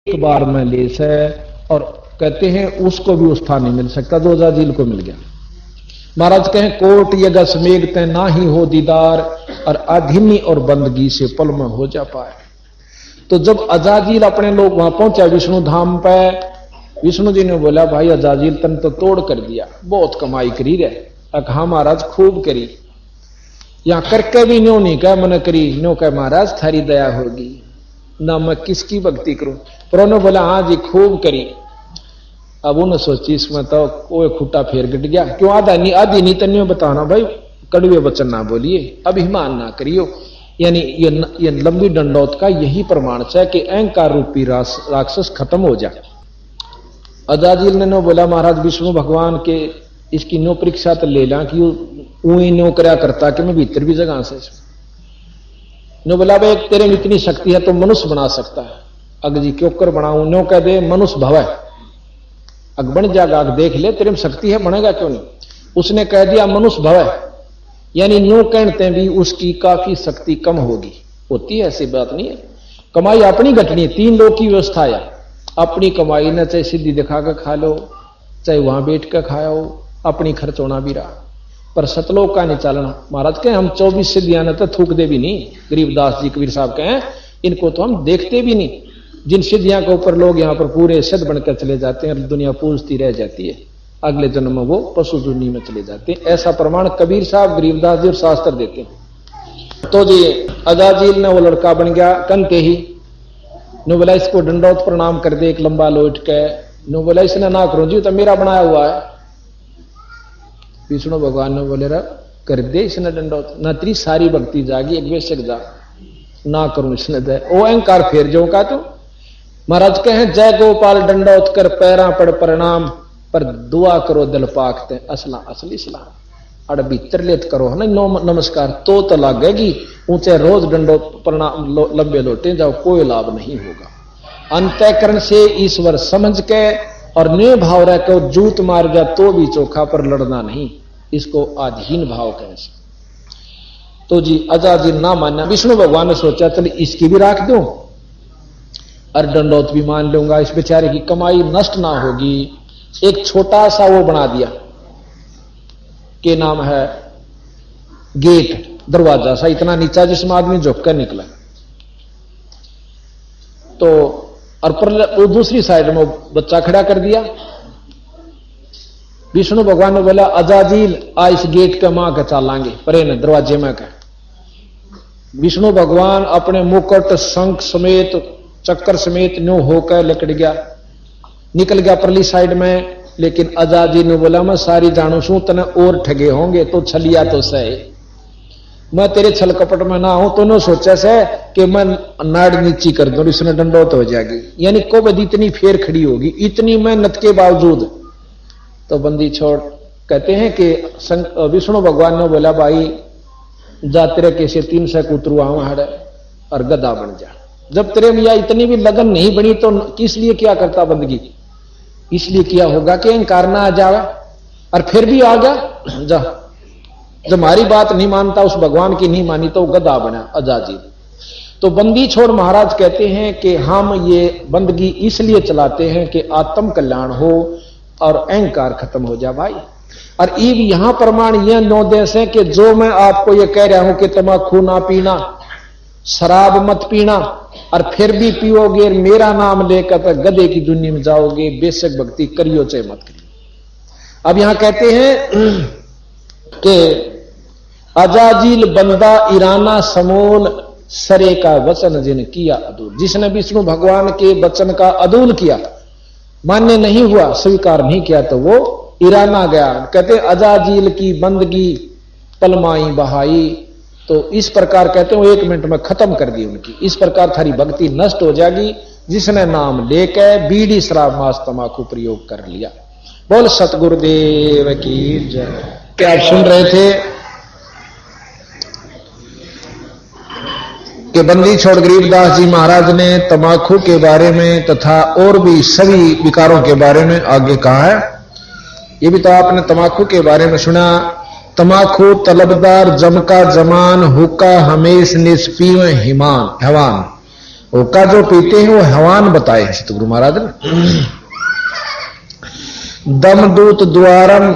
एक बार में ले से, और कहते हैं उसको भी उस स्थान नहीं मिल सकता जो अजाजील को मिल गया। महाराज कहें कोट यज्ञ समेघते ना ही हो दीदार, और अधीनी और बंदगी से पल में हो जा पाए। तो जब अजाजील अपने लोग वहां पहुंचा विष्णु धाम पे, विष्णु जी ने बोला भाई अजाजील तन तो तोड़ कर दिया, बहुत कमाई करी रहे। कहा महाराज खूब करी, यहां करके भी न्यो नहीं कह मन करी, न्यो कह महाराज थारी दया होगी ना, मैं किसकी भक्ति करूं। पर उन्होंने बोला हाँ जी खूब करी। अब उन्होंने सोची इसमें तो कोई खुट्टा फेर गट गया, क्यों आधी नहीं तन्यों बताना भाई, कड़वे वचन ना बोलिए, अभिमान ना करियो। यानी ये लंबी दंडौत का यही प्रमाण है कि अहंकार रूपी राक्षस खत्म हो जाए। अजाजील ने नो बोला महाराज विष्णु भगवान के इसकी नो परीक्षा तो ले ला कि ऊई नो करया करता कि मैं भीतर भी जगह से नो बोला भाई तेरे में इतनी शक्ति है तो मनुष्य बना सकता है। अग जी क्यों कर बनाऊं, नो कह दे मनुष्य भव है, अग बन जाएगा, अग देख ले तेरे में शक्ति है बनेगा क्यों नहीं। उसने कह दिया मनुष्य भव है, यानी नो कहते भी उसकी काफी शक्ति कम होगी, होती है ऐसी बात नहीं है। कमाई अपनी घटनी, तीन लोग की व्यवस्था है, अपनी कमाई न चाहे सिद्धि दिखा कर खा लो, चाहे वहां बैठ कर खाओ, अपनी खर्च होना भी रहा, पर सतलोक का नहीं चलना। महाराज कहें हम 24 सिद्धियां न तो थूक दे भी नहीं, गरीबदास जी कबीर साहब कहें इनको तो हम देखते भी नहीं। जिन सिद्धियां के ऊपर लोग यहां पर पूरे सिद्ध बनकर चले जाते हैं, दुनिया पूजती रह जाती है, अगले जन्म में वो पशु दुनिया में चले जाते हैं, ऐसा प्रमाण कबीर साहब गरीबदास जी और शास्त्र देते हैं। तो जी अजाजील ने वो लड़का बन गया कंते ही, नो बोला इसको दंडौत प्रणाम कर दे, एक लंबा लोट के। नो बोला इसने ना करो जी तो मेरा बनाया हुआ है। विष्णु भगवान ने बोले कर दे इसने दंडौत, न तेरी सारी भक्ति जागी एक बेशक जा, ना करूं इसने दे ओ अहंकार फेर जो का। तो महाराज कहें जय गोपाल दंडौत कर पैरा पड़ प्रणाम, पर दुआ करो दिल पाकते असला असली सलाम। अड़ भीतर लेत करो है ना नमस्कार तो लागेगी, ऊंचे रोज दंडौत प्रणाम लंबे लोटे जाओ कोई लाभ नहीं होगा। अंतःकरण से ईश्वर समझ के और निय भाव रह के जूत मार जा तो भी चोखा, पर लड़ना नहीं, इसको आधीन भाव कहें। तो जी अजाजील ना मानना, विष्णु भगवान ने सोचा चल इसकी भी राख दूं और दंडौत भी मान लूंगा, इस बेचारे की कमाई नष्ट ना होगी। एक छोटा सा वो बना दिया के नाम है गेट, दरवाजा सा इतना नीचा जिसमें आदमी झुक कर निकला। तो और पर दूसरी साइड में बच्चा खड़ा कर दिया। विष्णु भगवान ने बोला अजाजील आ इस गेट के मां के चालांगे परे न दरवाजे में का। विष्णु भगवान अपने मुकुट शंख समेत चक्कर समेत न्यू होकर लकड़ गया, निकल गया परली साइड में। लेकिन अजाजील ने बोला मैं सारी जानू शू तने और ठगे होंगे तो छलिया तो सही, मैं तेरे छल कपट में ना हूं। तो ने सोचा से कि मैं नाड़ नीची कर दूं, इसने दंडौत हो जाएगी, यानी कोबद इतनी फेर खड़ी होगी, इतनी मेहनत के बावजूद। तो बंदी छोड़ कहते हैं कि विष्णु भगवान ने बोला भाई जा तेरे कैसे 3 से उतरुआ हड़ और गदा बन जा। जब तेरे में इतनी भी लगन नहीं बनी तो किस लिए क्या करता बंदगी, इसलिए किया होगा कि अहंकार ना आ जावे, और फिर भी आ गया जा। जब हमारी बात नहीं मानता उस भगवान की नहीं मानी तो गधा बना अजाजील। तो बंदी छोड़ महाराज कहते हैं कि हम ये बंदगी इसलिए चलाते हैं कि आत्म कल्याण हो और अहंकार खत्म हो जाए भाई। और यहां प्रमाण यह 9 देश है कि जो मैं आपको ये कह रहा हूं कि तम्बाकू ना पीना, शराब मत पीना, और फिर भी पियोगे मेरा नाम लेकर तो गधे की दुनिया में जाओगे, बेशक भक्ति करियो चाहे मत करियो। अब यहां कहते हैं कि अजाजील बंदा ईराना समोल सरे का वचन जिन किया अदूल, जिसने विष्णु भगवान के वचन का अदूल किया, मान्य नहीं हुआ, स्वीकार नहीं किया, तो वो ईराना गया। कहते अजाजील की बंदगी पलमाई बहाई, तो इस प्रकार कहते हैं 1 मिनट में खत्म कर दी उनकी। इस प्रकार थारी भक्ति नष्ट हो जाएगी जिसने नाम लेकर बीड़ी शराब मांस तंबाकू प्रयोग कर लिया। बोल सतगुरुदेव की जय। क्या आप सुन रहे थे कि बंदी छोड़ गरीबदास जी महाराज ने तंबाकू के बारे में तथा और भी सभी विकारों के बारे में आगे कहा है। ये भी तो आपने तंबाकू के बारे में सुना, तंबाकू तलबदार जमका जमान हुक्का हमेश निष्पीव हिमान हवान, ओका जो पीते हैं वो हवान बताए चितगुरु महाराज ने। दमदूत द्वारम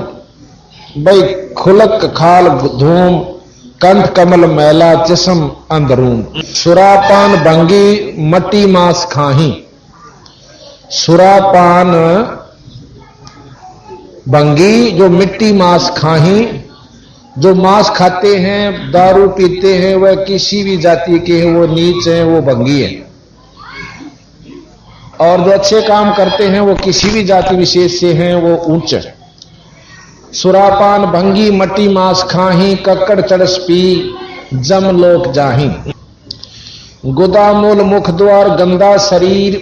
भाई खुलक खाल धूम कंठ कमल मैला जिस्म अंदरूम। सुरापान भंगी मट्टी मांस खाही। सुरापान भंगी जो मिट्टी मांस खाही, जो मांस खाते हैं दारू पीते हैं वह किसी भी जाति के हैं, वो नीच हैं, वो भंगी है। और जो अच्छे काम करते हैं वो किसी भी जाति विशेष से हैं, वो उच्च है। सुरापान भंगी मट्टी मांस खाही कक्कड़ चरस पी जम लोक जाही। गुदामूल मुख द्वार गंदा शरीर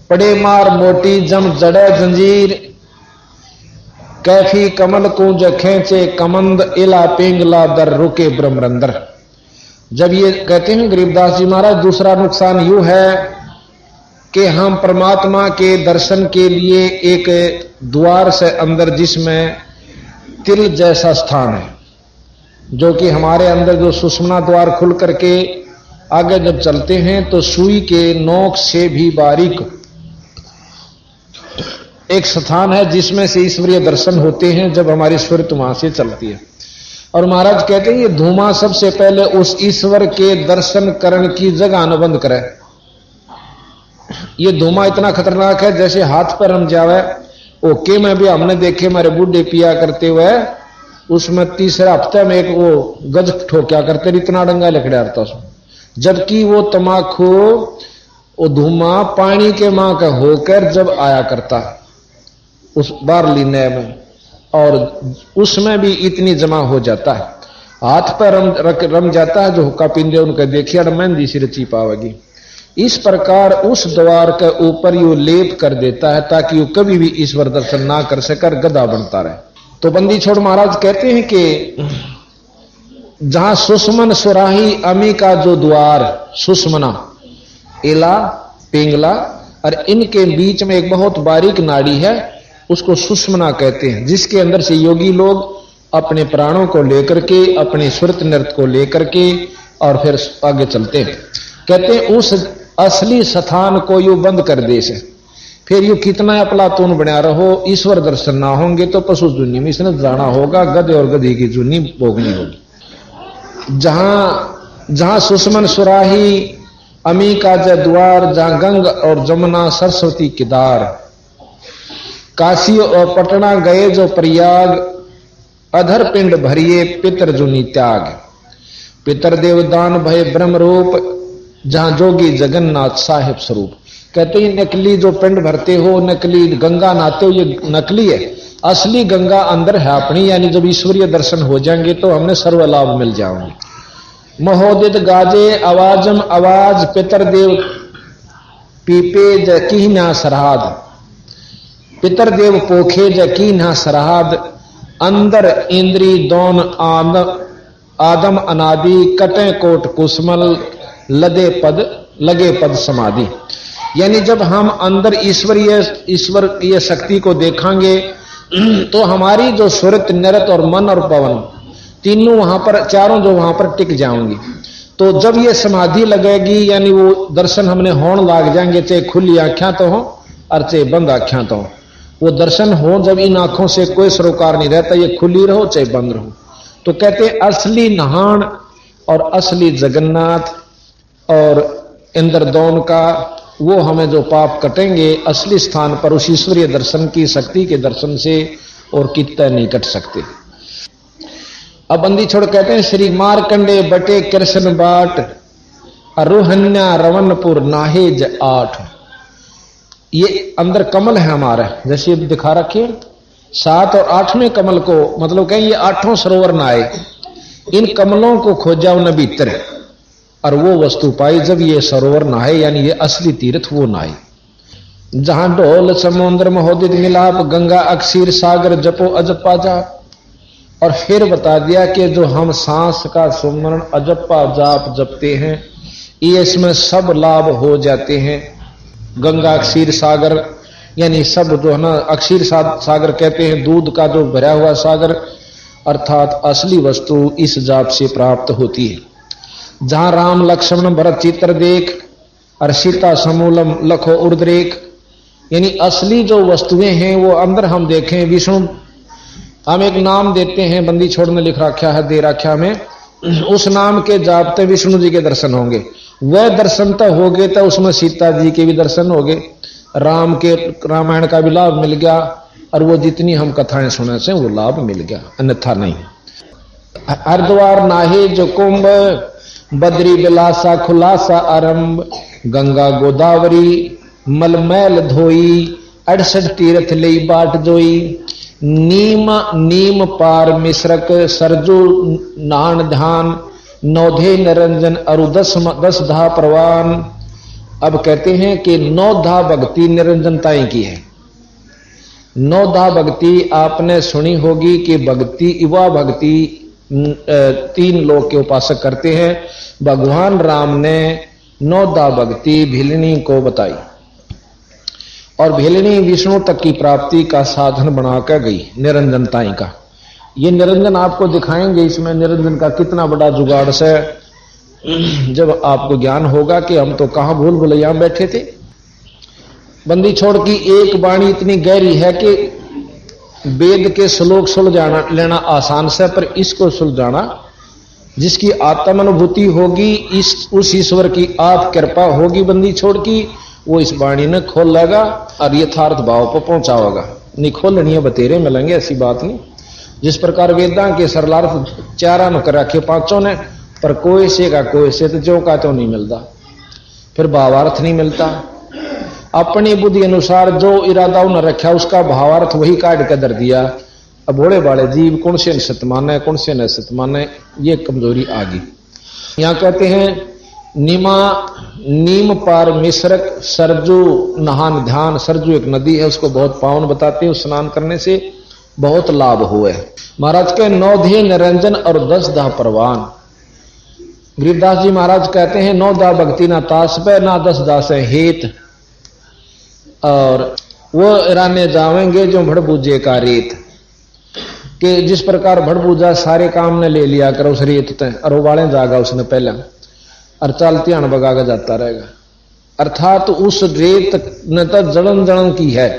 पड़े मार मोटी जम जड़े जंजीर। कैफी कमल कुंज खेचे कमंद इला पिंगला दर रुके ब्रह्मरंदर। जब ये कहते हैं गरीबदास जी महाराज, दूसरा नुकसान यूं है कि हम परमात्मा के दर्शन के लिए एक द्वार से अंदर जिसमें तिल जैसा स्थान है, जो कि हमारे अंदर जो सुषुम्ना द्वार खुल करके आगे जब चलते हैं तो सुई के नोक से भी बारीक एक स्थान है जिसमें से ईश्वरीय दर्शन होते हैं जब हमारी स्फूर्त वहां से चलती है। और महाराज कहते हैं ये धूमा सबसे पहले उस ईश्वर के दर्शन करने की जगह अनुबंध करे। ये धूमा इतना खतरनाक है जैसे हाथ पर हम जावे। ओके में भी हमने देखे हमारे बूढ़े पिया करते हुए, उसमें तीसरे हफ्ते में एक वो गज ठोक्या करते, इतना डंगा लकड़ा रहता उसमें। जबकि वो तमाकू वो धुआं पानी के मां का होकर जब आया करता उस बारली नय में, और उसमें भी इतनी जमा हो जाता है, हाथ पर रम जाता है। जो हुक्का पींदे उनका देखिए मेहंदी सी रची पावेगी। इस प्रकार उस द्वार के ऊपर यू लेप कर देता है ताकि वो कभी भी ईश्वर दर्शन ना कर सकर गधा बनता रहे। तो बंदी छोड़ महाराज कहते हैं कि जहां सुषमन सुराही अमी का जो द्वार सुषमना इला पिंगला और इनके बीच में एक बहुत बारीक नाड़ी है, उसको सुषमना कहते हैं, जिसके अंदर से योगी लोग अपने प्राणों को लेकर के अपने सुरत नृत्य को लेकर के और फिर आगे चलते हैं। कहते हैं उस असली स्थान को यू बंद कर दे से फिर यू कितना अपलातून बना रहो, ईश्वर दर्शन ना होंगे तो पशु जुनी में इसने जाना होगा, गधे और गधी की जुनी भोगनी होगी। जहां सुषमन सुराही अमी का जय द्वार, जहां गंग और जमुना सरस्वती किदार, काशी और पटना गए जो प्रयाग, अधर पिंड भरिए पितर जुनी त्याग। पितर देवदान भय ब्रह्म रूप, जहां जोगी जगन्नाथ साहिब स्वरूप। कहते हैं नकली जो पिंड भरते हो, नकली गंगा नहाते हो, ये नकली है, असली गंगा अंदर है अपनी। यानी जब ईश्वरीय दर्शन हो जाएंगे तो हमने सर्व लाभ मिल जाएंगे। महोदित गाजे आवाजम आवाज, पितर देव पीपे जकी ना सरहाद, पितर देव पोखे जकी ना सरहाद। अंदर इंद्री दोन आदम अनादि, कटे कोट कुसमल लगे पद समाधि। यानी जब हम अंदर ईश्वरीय शक्ति को देखेंगे तो हमारी जो सुरत नरत और मन और पवन तीनों वहां पर, चारों जो वहां पर टिक जाएंगी। तो जब ये समाधि लगेगी यानी वो दर्शन हमने होने लाग जाएंगे, चाहे खुली आंखें तो हो और चाहे बंद आंखें तो हो। वो दर्शन हो जब इन आंखों से कोई सरोकार नहीं रहता, ये खुली रहो चाहे बंद रहो। तो कहते असली नहान और असली जगन्नाथ और इंद्रदौन का वो हमें जो पाप कटेंगे असली स्थान पर उस ईश्वरीय दर्शन की शक्ति के दर्शन से और कितना नहीं कट सकते। अब बंदी छोड़ कहते हैं श्री मारकंडे बटे कृष्ण बाट, रोहन्या रवनपुर नाहेज 8। ये अंदर कमल है हमारा, जैसे ये दिखा रखे 7 और 8वें कमल को, मतलब कहें ये 8वां सरोवर ना आए, इन कमलों को खोजा उन भीतर और वो वस्तु पाई जब ये सरोवर नहाए, यानी ये असली तीर्थ वो नहाए। जहां ढोल समुद्र महोदित मिलाप, गंगा अक्षीर सागर जपो अजपा जाप। और फिर बता दिया कि जो हम सांस का सुमरण अजपा जाप जपते हैं ये इसमें सब लाभ हो जाते हैं। गंगा अक्षीर सागर यानी सब जो है ना, अक्षीर सागर कहते हैं दूध का जो भरा हुआ सागर, अर्थात असली वस्तु इस जाप से प्राप्त होती है। जहां राम लक्ष्मण भरत चित्र देख, और सीता समूलम लखो उर्द्रेक, यानी असली जो वस्तुएं हैं वो अंदर हम देखें। विष्णु हम एक नाम देते हैं, बंदी छोड़ में लिख रखा है, दे रखा में, उस नाम के जापते विष्णु जी के दर्शन होंगे। वह दर्शन तो हो गए तो उसमें सीता जी के भी दर्शन हो गए, राम के रामायण का भी लाभ मिल गया, और वो जितनी हम कथाएं सुने से वो लाभ मिल गया, अन्यथा नहीं। हरिद्वार नाहे जो कुंभ, बद्री बिलासा खुलासा आरंभ, गंगा गोदावरी मलमैल धोई, 68 तीर्थ ले बाट जोई, नीम पार मिश्रक सरजू नान ध्यान, नौधे निरंजन अरु 10 धा प्रवान। अब कहते हैं कि 9 धा भक्ति निरंजनताएं की है। 9 धा भक्ति आपने सुनी होगी कि भक्ति युवा भक्ति 3 लोग के उपासक करते हैं। भगवान राम ने 9 धा भक्ति भिलनी को बताई, और भिलनी विष्णु तक की प्राप्ति का साधन बनाकर गई निरंजनताई का। ये निरंजन आपको दिखाएंगे, इसमें निरंजन का कितना बड़ा जुगाड़ से जब आपको ज्ञान होगा कि हम तो कहां भूल भुलैया बैठे थे। बंदी छोड़ की एक वाणी इतनी गहरी है कि वेद के श्लोक सुलझाना लेना आसान से, पर इसको सुलझाना जिसकी आत्मानुभूति होगी, उस ईश्वर की आप कृपा होगी बंदी छोड़ की, वो इस वाणी ने खोल लेगा और यथार्थ भाव पर पहुंचाओगा। नहीं खोलनी है बतेरे मिलेंगे, ऐसी बात नहीं। जिस प्रकार वेदां के सरलार्थ 4 में कर रखे 5 ने, पर कोई से का कोई से तो जो का तो नहीं मिलता, फिर भावार्थ नहीं मिलता। अपनी बुद्धि अनुसार जो इरादा न रखा उसका भावार्थ वही काट कर दर दिया। अब भोले भाले जीव कौन से सत माने कौन से न सत माने, ये कमजोरी आ गई। यहां कहते हैं नीम पार मिश्रक सरजू नहान ध्यान। सरजू एक नदी है, उसको बहुत पावन बताते हैं, स्नान करने से बहुत लाभ हुए। महाराज के 9 धा निरंजन और 10 धा परवान। गरीबदास जी महाराज कहते हैं 9 धा भक्ति ना तास पे ना 10 धा से हेत, और वो राने जावेंगे जो भड़बूजे का रेत, कि जिस प्रकार भड़बूजा सारे काम ने ले लिया कर उस रेत ते, और वो वाले जागा उसने पहले, और चलती हण बगा जाता रहेगा। अर्थात उस रेत ने तो जलन की है।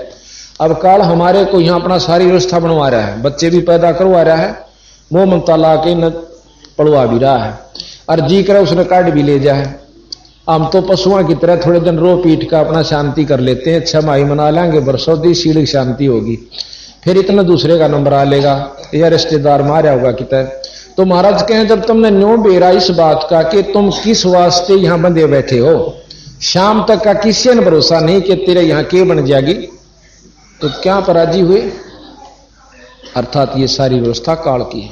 अब काल हमारे को यहां अपना सारी व्यवस्था बनवा रहा है, बच्चे भी पैदा करवा रहा है, मोह ममता ला के न पड़वा भी रहा है, और जी कर उसने काट भी ले जाए। हम तो पशुओं की तरह थोड़े दिन रो पीट का अपना शांति कर लेते हैं, 6 माही मना लेंगे, बरसों दी सीढ़ी शांति होगी, फिर इतना दूसरे का नंबर आ लेगा या रिश्तेदार मारा होगा कितना। तो महाराज कहें जब तुमने न्यों बेरा इस बात का कि तुम किस वास्ते यहां बंधे बैठे हो, शाम तक का किसी ने भरोसा नहीं कि तेरे यहां के बन जाएगी, तो क्या पराजी हुए। अर्थात ये सारी व्यवस्था काल की है,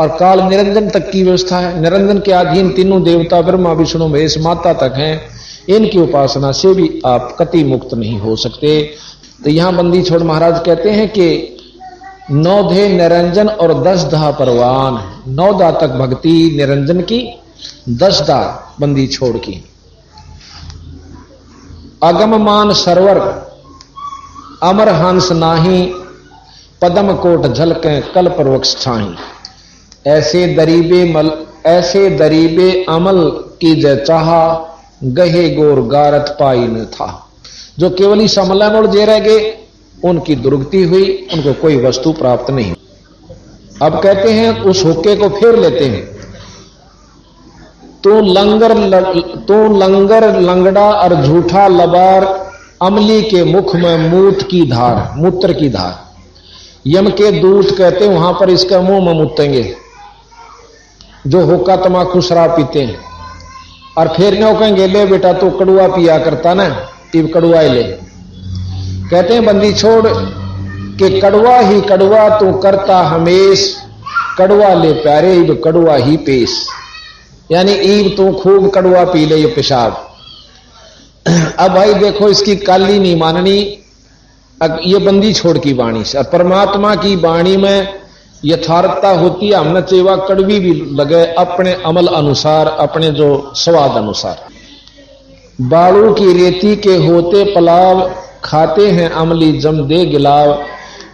और काल निरंजन तक की व्यवस्था है। निरंजन के अधीन तीनों देवता ब्रह्मा विष्णु महेश माता तक हैं, इनकी उपासना से भी आप कति मुक्त नहीं हो सकते। तो यहां बंदी छोड़ महाराज कहते हैं कि 9 धा निरंजन और 10 धा परवान। 9 धा तक भक्ति निरंजन की, 10 धा बंदी छोड़ की। अगम मान सरवर अमर हंस नाही, पदम कोट झलके कल पर वक्ष छाही। ऐसे दरीबे अमल की जय चाहा, गहे गोर गारत पाई न था। जो केवल इस अमल जे रह गए उनकी दुर्गति हुई, उनको कोई वस्तु प्राप्त नहीं। अब कहते हैं उस हुक्के को फेर लेते हैं। तो लंगर लंगड़ा और झूठा लबार, अमली के मुख में मूत्र की धार। यम के दूत कहते हैं वहां पर इसका मुंह में मुतेंगे जो हुक्का तमाकू शराब पीते हैं, और फिर नो कहेंगे ले बेटा तो कड़ुआ पिया करता ना, इब कड़ुआ ही ले। कहते हैं बंदी छोड़ कि कड़वा ही कड़वा तू करता हमेश, कड़वा ले प्यारे इब कड़वा ही पेश। यानी ईब तू खूब कड़वा पी ले ये पेशाब। अब भाई देखो इसकी काली नहीं माननी, ये बंदी छोड़ की वाणी से। परमात्मा की वाणी में यथार्थता होती है, हमने चेवा कड़वी भी लगे अपने अमल अनुसार, अपने जो स्वाद अनुसार। बालू की रेती के होते पलाव, खाते हैं अमली जम दे गिलाव।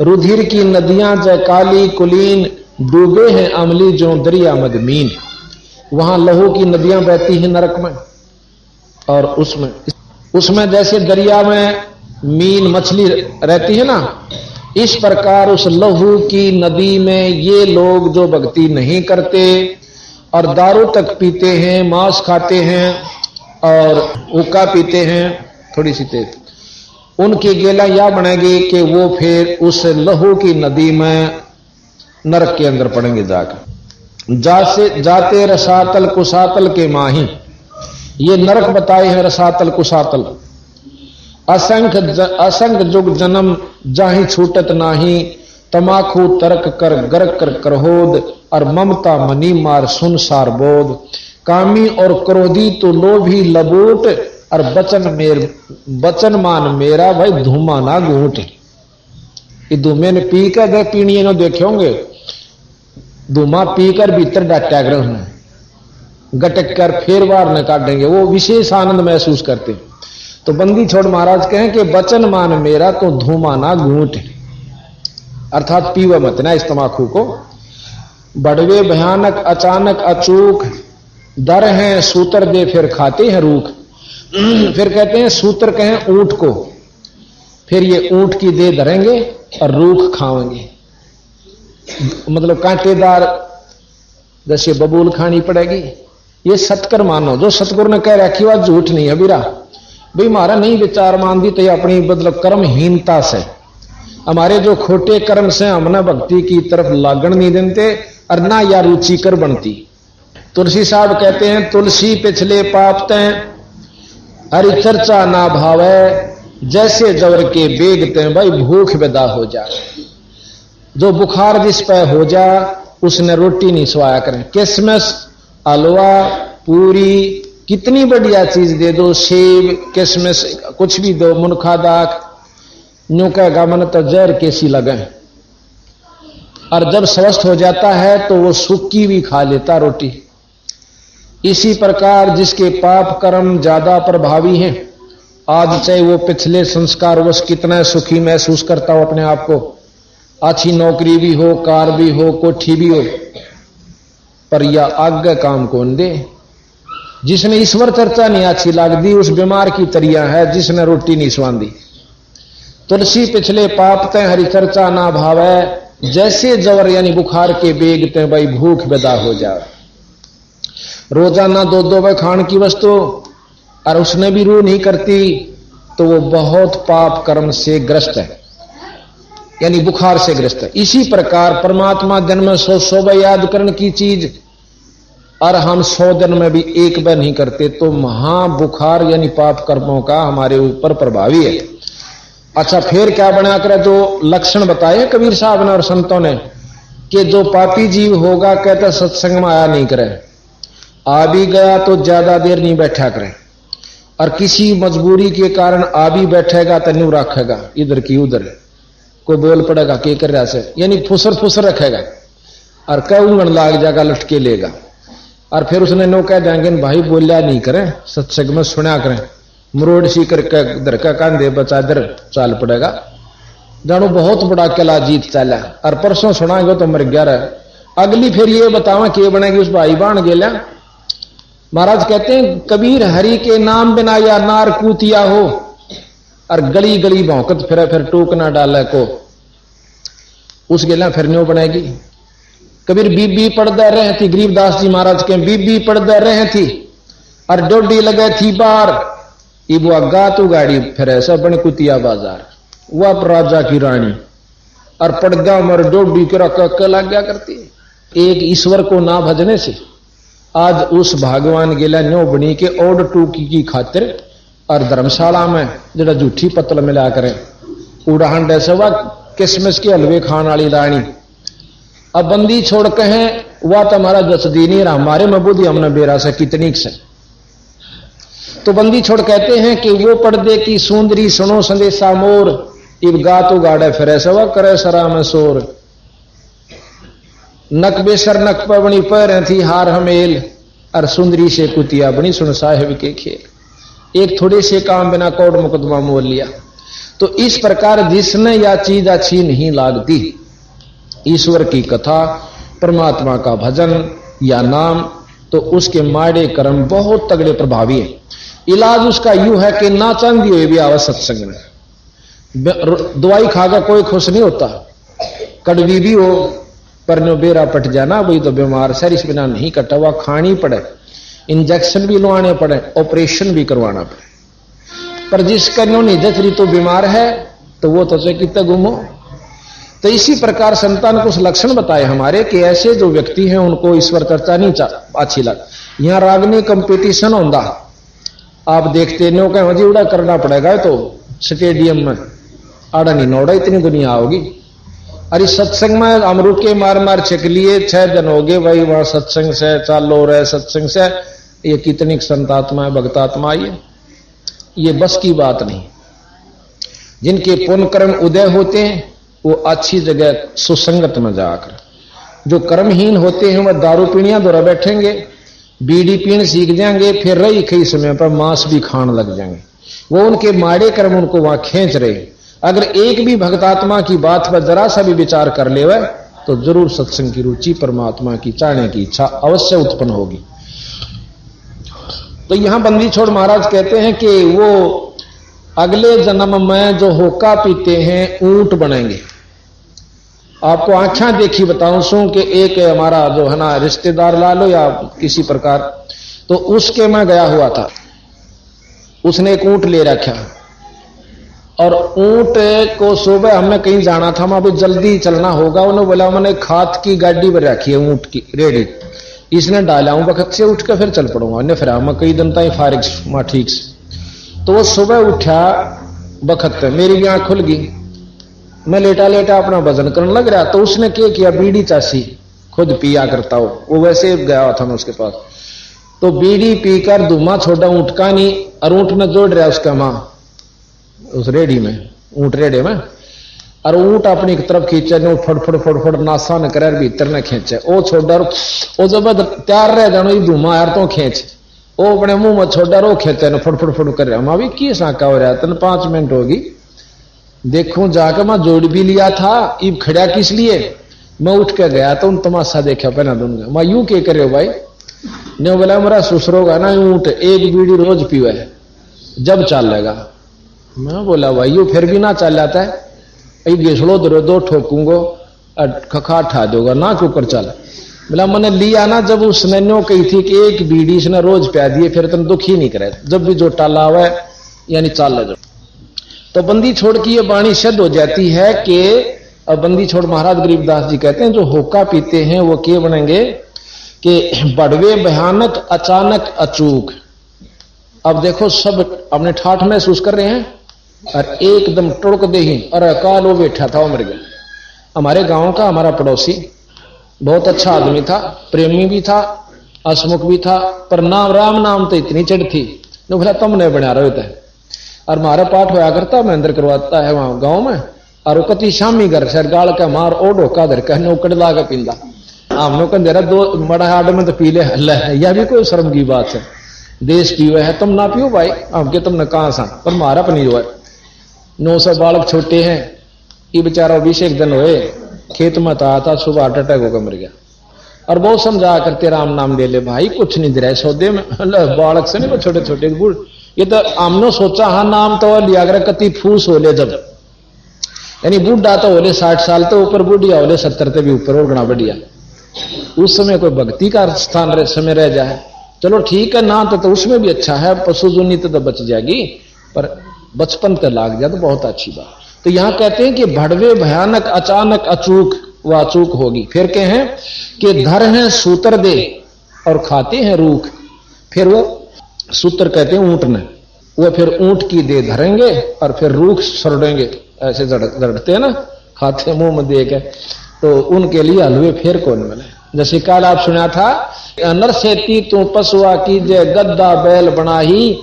रुधिर की नदियां जय काली कुलीन, डूबे हैं अमली जो दरिया मदमीन। वहां लहू की नदियां बहती हैं नरक में, और उसमें जैसे दरिया में मीन मछली रहती है ना, इस प्रकार उस लहू की नदी में ये लोग जो भक्ति नहीं करते और दारू तक पीते हैं, मांस खाते हैं और हुक्का पीते हैं थोड़ी सी तेज, उनकी गेला यह बनेगी कि वो फिर उस लहू की नदी में नरक के अंदर पड़ेंगे जाकर। जाते रसातल कुसातल के माही, ये नरक बताए हैं रसातल कुसातल। असंख्य जुग जन्म जाहि छूटत नाही, तमाखू तर्क कर गर्क कर करहोद, और ममता मनी मार सुनसार बोध। कामी और क्रोधी तो लोभी लबूट, और बचन मान मेरा भाई धूमा ना घूट। ये धूमे ने पी कर दे पीनी नो देखे होंगे, धूमा पीकर भीतर डाटा गटक कर फेर बार न काटेंगे, वो विशेष आनंद महसूस करते हैं। तो बंदी छोड़ महाराज कहें कि बचन मान मेरा तो धूमा ना घूट, अर्थात पीवा मत ना इस तमाकू को। बड़वे भयानक अचानक अचूक, डर हैं सूतर दे फिर खाते हैं रूख। फिर कहते हैं सूतर कहें ऊंट को, फिर ये ऊंट की दे धरेंगे और रूख खाएंगे, मतलब कांटेदार जैसे बबूल खानी पड़ेगी। ये सतकर मानो, जो सतगुरु ने कह रखी बात झूठ नहीं है बीरा भाई, हमारा नहीं विचार मान दी तो ये अपनी मतलब कर्महीनता से, हमारे जो खोटे कर्म से हमने भक्ति की तरफ लागण नहीं देते और ना या रुचिकर बनती। तुलसी साहब कहते हैं तुलसी पिछले पाप तय हरि चर्चा ना भावे, जैसे जवर के बेगते भाई भूख विदा हो जा। जो बुखार जिस पे हो जा उसने रोटी नहीं स्वाया करें, किसमिस हलवा पूरी कितनी बढ़िया चीज दे दो, सेब किसमिस कुछ भी दो, मुनखा दाख न्यू कहेगा मन तो जहर कैसी लगे। और जब स्वस्थ हो जाता है तो वो सूखी भी खा लेता रोटी। इसी प्रकार जिसके पाप कर्म ज्यादा प्रभावी हैं, आज चाहे वो पिछले संस्कार वश कितना सुखी महसूस करता हो अपने आप को, अच्छी नौकरी भी हो, कार भी हो, कोठी भी हो, पर यह आगे काम कौन दे। जिसने ईश्वर चर्चा नहीं अच्छी लागदी उस बीमार की तरिया है जिसने रोटी नहीं स्वांदी। तुलसी पिछले पाप तय हरि चर्चा ना भावे, जैसे जवर यानी बुखार के बेग ते भाई भूख विदा हो जाए। रोजाना दो बार खान की वस्तु और उसने भी रूह नहीं करती तो वो बहुत पाप कर्म से ग्रस्त है, यानी बुखार से ग्रस्त है। इसी प्रकार परमात्मा दिन में 100 बार याद करने की चीज और हम 100 दिन में भी एक बार नहीं करते तो महाबुखार यानी पाप कर्मों का हमारे ऊपर प्रभावी है। अच्छा, फिर क्या बना कर जो लक्षण बताए कबीर साहब ने और संतों ने कि जो पापी जीव होगा कहते सत्संग में आया नहीं करे, आ भी गया तो ज्यादा देर नहीं बैठा करे, और किसी मजबूरी के कारण आ भी बैठेगा तो न्यू रखेगा इधर की उधर, कोई बोल पड़ेगा के कर रहा से, यानी फुसर रखेगा और कऊंगन लाग जाएगा लटके लेगा। और फिर उसने नो कह देंगे भाई बोलिया नहीं करें, सत्संग में सुना करें, मरोड़ सी करके इधर का कांधे बचा इधर चाल पड़ेगा, जानो बहुत बड़ा किला जीत चला। और परसों सुनाएंगे तो मर गया रहा। अगली फिर ये बतावा कि बनेगी उस भाई बाण गेला। महाराज कहते हैं कबीर हरि के नाम बिना या नार कूतिया हो, और गली गली भौंकत फिर टोक ना डाले को, उस गेला फिर न्यो बनेगी। कबीर बीबी पड़दा रहे थी, गरीबदास जी महाराज के बीबी पड़दा रहे थी और डोडी लगे थी बार, इबुआ गा तू गाड़ी फिर ऐसा बन कुतिया बाजार, वह राजा की रानी और पड़गा मर डोडी के रख लग गया करती। एक ईश्वर को ना भजने से आज उस भगवान गेला न्यो बनी के ओड टूकी की खातिर और धर्मशाला में जरा झूठी पतल मिला करें उड़ान जैसे वह किसमिस के हलवे खान वाली रानी। अब बंदी छोड़ के हैं वह तो हमारा जसदी नहीं रहा, हमारे में बुद्धि हमने बेरा से कितनी से। तो बंदी छोड़ कहते हैं कि वो पर्दे की सुंदरी सुनो संदेशा मोर, इब गा तो गाड़े फिर सवा करे सरा में शोर। नक बेसर नक पर बनी पैर थी हार हमेल, और सुंदरी से कुतिया बनी सुन साहेब के खेल। एक थोड़े से काम बिना कोर्ट मुकदमा मोल लिया। तो इस प्रकार जिसने यह चीज अच्छी नहीं लागती, ईश्वर की कथा, परमात्मा का भजन या नाम, तो उसके माड़े कर्म बहुत तगड़े प्रभावी है। इलाज उसका यूं है कि ना चांदी हुए भी आवा सत्संग में। दवाई खाकर कोई खुश नहीं होता, कड़वी भी हो पर नो बेरा पट जाना, वही तो बीमार सर इस बिना नहीं कटा हुआ, खानी पड़े, इंजेक्शन भी लवाने पड़े, ऑपरेशन भी करवाना पड़े। पर जिसका नो निजचरी तो बीमार है तो वो तो कितना गुमो। तो इसी प्रकार संतान को लक्षण बताए हमारे कि ऐसे जो व्यक्ति हैं उनको ईश्वर चर्चा नहीं अच्छी लग। यहां रागनी कंपटीशन होगा, आप देखते नो कह जी उड़ा करना पड़ेगा तो स्टेडियम में आड़ा नहीं नोड़ा इतनी दुनिया होगी। अरे सत्संग में हम रुके मार मार छक लिए 6 दिन हो गए भाई, वहां सत्संग से चालो रहे सत्संग से, ये कितनी संतात्मा है भक्तात्मा, ये बस की बात नहीं। जिनके पुण्य कर्म उदय होते हैं वो अच्छी जगह सुसंगत में जाकर, जो कर्महीन होते हैं वह दारू पीणियां द्वारा बैठेंगे, बीड़ी पीण सीख जाएंगे, फिर रही कई समय पर मांस भी खाने लग जाएंगे। वो उनके माड़े कर्म उनको वहां खींच रहे। अगर एक भी भक्तात्मा की बात पर जरा सा भी विचार कर ले वह तो जरूर सत्संग की रुचि, परमात्मा की चाहने की इच्छा अवश्य उत्पन्न होगी। तो यहां बंदी छोड़ महाराज कहते हैं कि वो अगले जन्म में जो होका पीते हैं ऊंट बनेंगे। आपको आंखें देखी बताऊं सू कि एक हमारा जो है ना रिश्तेदार ला लो या किसी प्रकार, तो उसके मैं गया हुआ था, उसने एक ऊंट ले रखा और ऊंट को सुबह हमें कहीं जाना था, मैं अभी जल्दी चलना होगा, उन्होंने बोला मैंने खाद की गाड़ी पर रखी है ऊंट की रेडी, इसने डाला हूं वक्त से उठ कर फिर चल पड़ूंगा, ने फिर मैं कई दिन तक फारिग मां ठीक से। तो वो सुबह उठा बखत, मेरी भी आंख खुल गई, मैं लेटा लेटा अपना वजन करने लग रहा। तो उसने क्या किया, बीड़ी चासी खुद पिया करता हो, वो वैसे गया था मैं उसके पास, तो बीड़ी पीकर धुआं छोड़ा ऊंट का नहीं, और ऊंट में जोड़ रहा उसका मां उस रेडी में, ऊंट रेडे में, और ऊंट अपनी एक तरफ खींचे, फटफट फटफट नासा न करे भीतर न खींचे, ओ छोड़ा वो जब तैयार रह जानो धुआं यार तो खींच, वो अपने मुंह में छोड़ा रो खेते न फटफट फट कर रहा। मां भी की साका हो रहा तन 5 मिनट होगी, देखूं जाकर मैं जोड़ भी लिया था, इब खड़ा किस लिए, मैं उठ के गया तो उन तमाशा देखा पहना दूंगा। मैं यूं के करे हो भाई, ने बोला मेरा ससुरोगा ना ऊंट एक बीड़ी रोज पीवा है जब चलेगा। मैं बोला भाई यू फिर भी ना चल जाता है, घिसड़ो दो ठोकूंगो खखा ठा दोगा ना कुकर चल। बोला मैंने लिया ना जब उसने नो कही थी कि एक बीड़ी इसने रोज प्या दिए, फिर तुम दुख ही नहीं करे, जब भी जो टाला हुआ है यानी चाल ले जाओ। तो बंदी छोड़ की ये वाणी सिद्ध हो जाती है कि अब बंदी छोड़ महाराज गरीबदास जी कहते हैं जो होका पीते हैं वो क्या बनेंगे कि बड़वे भयानक अचानक अचूक। अब देखो सब अपने ठाठ महसूस कर रहे हैं और एकदम टुड़क दे ही, अरे काल वो बैठा था वो मर गया। हमारे गांव का हमारा पड़ोसी बहुत अच्छा आदमी था, प्रेमी भी था, हसमुख भी था, पर नाम राम नाम तो इतनी चढ़ थी, बोला तुमने बना रहे थे। और मारा पाठ होया करता महेंद्र करवाता है वहां गांव में, और वो कति शामी घर से गाल का मार ओ ढोका धर कहने उकड़ला का पींदा हमने कह दे रहा 2 बड़ा हाड में तो पी ले हल्ला है, यह भी कोई शर्म की बात है, देश पीवे है तुम ना पियो भाई, हमके तुमने कहां सा, पर मारा अपनी जो है 900 बालक छोटे हैं, ये बेचारा 20 दिन हुए खेत में था सुबह हार्ट अटैक होकर मर गया। और बहुत समझा करते राम नाम ले ले भाई, कुछ नहीं दे रहा सौदे में, बालक से नहीं छोटे छोटे बूढ़, ये तो हमने सोचा हाँ नाम तो लिया कर कति फूस हो ले, जब यानी बूढ़ा तो होले 60 साल तो ऊपर, बूढ़िया होले 70 से भी ऊपर और गणा बढ़िया, उस समय कोई भक्ति का स्थान समय रह जाए चलो ठीक है ना, तो उसमें भी अच्छा है, पशु जुनी तो बच जाएगी, पर बचपन तक लाग जाए तो बहुत अच्छी बात। तो यहां कहते हैं कि भड़वे भयानक अचानक अचूक व अचूक होगी। फिर कहे हैं कि धर हैं सूत्र दे और खाते हैं रूख। फिर वो सूत्र कहते हैं ऊंट ने, वो फिर ऊंट की दे धरेंगे और फिर रूख सरडेंगे, ऐसे जड़ते हैं ना खाते मुंह में दे के, तो उनके लिए हलवे फिर कौन मिले। जैसे कल आप सुना था, नर सेती तू पशुआ की जय गद्दा बैल बनाही,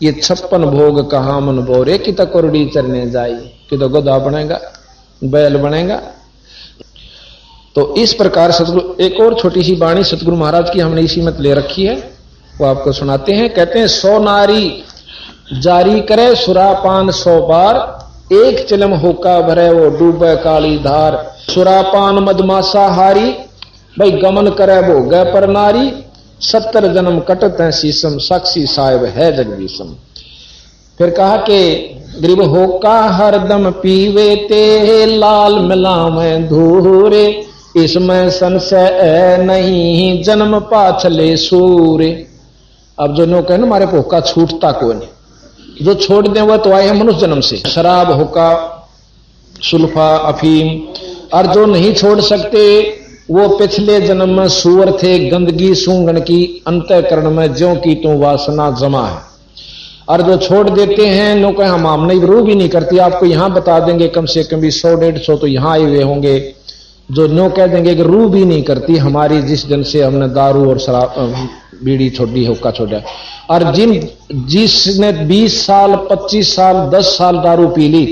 ये 56 भोग कहा मन बोरे कि तो कोरडी चरने जाई, कि तो गधा बनेगा बैल बनेगा। तो इस प्रकार सतगुरु एक और छोटी सी वाणी सतगुरु महाराज की हमने इसी मत ले रखी है, वो आपको सुनाते हैं। कहते हैं 100 नारी जारी करे सुरापान 100 बार, एक चिलम होका भरे वो डूबे काली धार। सुरापान मदमासा हारी, भाई गमन करे वो गए पर नारी, 70 जन्म कटत है शीशम, साक्षी साहिब है जगदीशम। फिर कहा कि गरीब होका हरदम पीवे ते, लाल मिलावे धूरे, इसमें संशय नहीं जन्म पाछले सूरे। अब जो नो कहे ना हमारे होका छूटता कोई नहीं, जो छोड़ दे वह तो आए हैं मनुष्य जन्म से, शराब होका सुल्फा अफीम, और जो नहीं छोड़ सकते वो पिछले जन्म में सूअर थे, गंदगी सूंघन की अंतःकरण में ज्यों की तो वासना जमा है। और जो छोड़ देते हैं नो कहे हम नहीं, रू भी नहीं करती। आपको यहां बता देंगे कम से कम भी 100-150 तो यहां आए हुए होंगे जो नो कह देंगे कि रू भी नहीं करती हमारी, जिस दिन से हमने दारू और शराब बीड़ी छोड़ी, हुक्का छोड़ा। और जिसने 20 साल 25 साल 10 साल दारू पी ली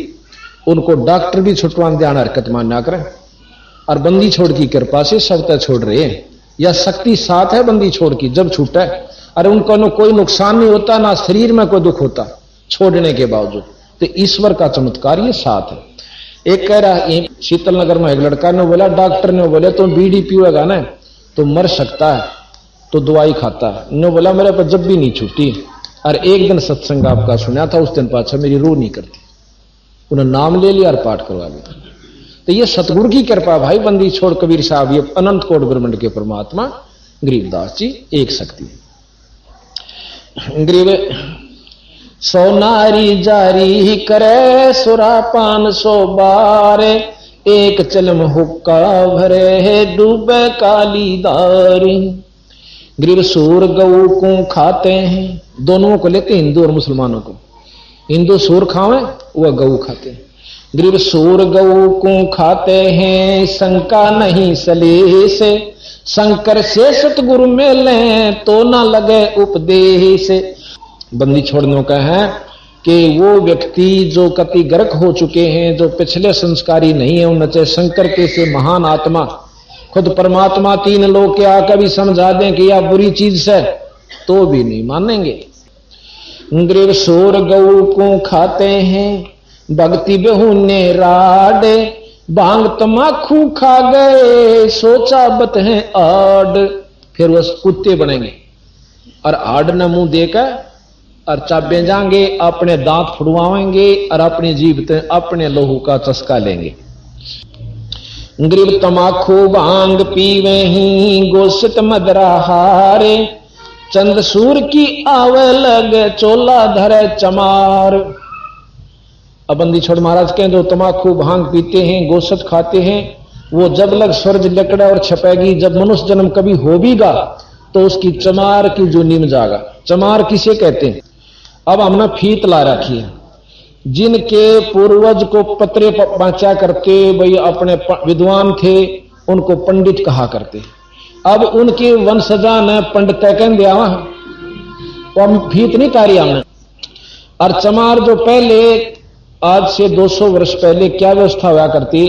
उनको डॉक्टर भी छुटवान ध्यान हरकत मान ना करें। और बंदी छोड़ की कृपा से सब तक छोड़ रहे हैं, या शक्ति साथ है बंदी छोड़ की जब छूटा है। अरे उनको न कोई नुकसान नहीं होता, ना शरीर में कोई दुख होता छोड़ने के बावजूद। तो ईश्वर का चमत्कार ये साथ है। एक कह रहा है शीतल नगर में एक लड़का ने बोला, डॉक्टर ने बोले तुम बीड़ी पिएगा ना तो मर सकता है, तो दवाई खाता है। ने बोला मेरे पर जब भी नहीं छूटी। और एक दिन सत्संग आपका सुना था, उस दिन पाछा मेरी रूह नहीं करती, उन्होंने नाम ले लिया और पाठ करवा लिया। तो ये सतगुरु की कृपा भाई, बंदी छोड़ कबीर साहब, ये अनंत कोट ब्रह्मांड के परमात्मा गरीबदास जी एक शक्ति। गरीब सोनारी जारी करे सुरापान 100 बार, एक चलम हुक्का भरे है डूबे काली दारी। गरीब सूर गऊ को खाते हैं, दोनों को लेते हिंदू और मुसलमानों को। हिंदू सूर खावे वह गऊ खाते हैं। गरीब सूर गऊ को खाते हैं, शंका नहीं सलेह से, शंकर से सतगुरु में लें तो ना लगे उपदेश। बंदी छोड़ने का है कि वो व्यक्ति जो कति गर्क हो चुके हैं, जो पिछले संस्कारी नहीं है, उनसे शंकर के से महान आत्मा खुद परमात्मा 3 लोग के आकर भी समझा दें कि यह बुरी चीज से, तो भी नहीं मानेंगे। गरीब सूर गऊ को खाते हैं, भक्ति बेहुने राडे, भांग तमाखू खा गए सोचा बत है आड। फिर वो कुत्ते बनेंगे और आड न मुंह देकर और चाबे जाएंगे, अपने दांत फुड़वाएंगे और अपनी जीभ से अपने लोहू का चस्का लेंगे। गरीब तमाखू भांग पीवे ही, गोश्त मदरा हारे, चंद सूर की आवे लगे चोला धरे चमार। अब बंदी छोड़ महाराज कहें जो तमाकू भांग पीते हैं, गोश्त खाते हैं, वो जब लग स्वर्ग लकड़ा और छपेगी, जब मनुष्य जन्म कभी हो बीगा तो उसकी चमार की जो नीम जागा। चमार किसे कहते हैं? अब हमने फीत ला रखी है, जिनके पूर्वज को पत्रे पहुंचा करते भाई अपने विद्वान थे, उनको पंडित कहा करते। अब उनके वंशजा ने पंडित कह दिया, तो हम फीत नहीं तारी हमने। और चमार जो पहले आज से 200 वर्ष पहले क्या व्यवस्था हुआ करती,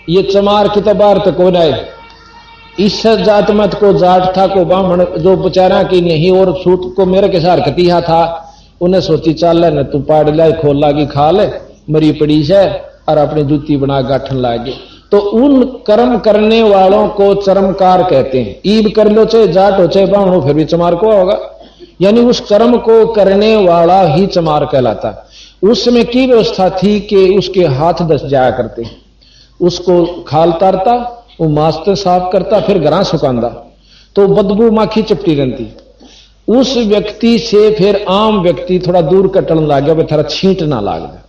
ये चमार की तबार तक हो जाए, इस जात मत को जाट था को ब्राह्मण जो बेचारा की नहीं और सूत को मेरे के साथ कतिहा था, उन्हें सोची चाल न तू पाड़ ला खोल लागी खा ले मरी पड़ी से, और अपनी जूती बना गाठन लागे। तो उन कर्म करने वालों को चरमकार कहते हैं। ईब कर लो चाहे जाट हो चाहे ब्राह्मण हो, फिर भी चमार को होगा, यानी उस कर्म को करने वाला ही चमार कहलाता। उस समय की व्यवस्था थी कि उसके हाथ दस जाया करते, उसको खाल तारता, वो मास्टर साफ करता, फिर घरा सुखांदा, तो बदबू माखी चपटी रहती। उस व्यक्ति से फिर आम व्यक्ति थोड़ा दूर कटन लग गया, थोड़ा छींट ना लाग गया।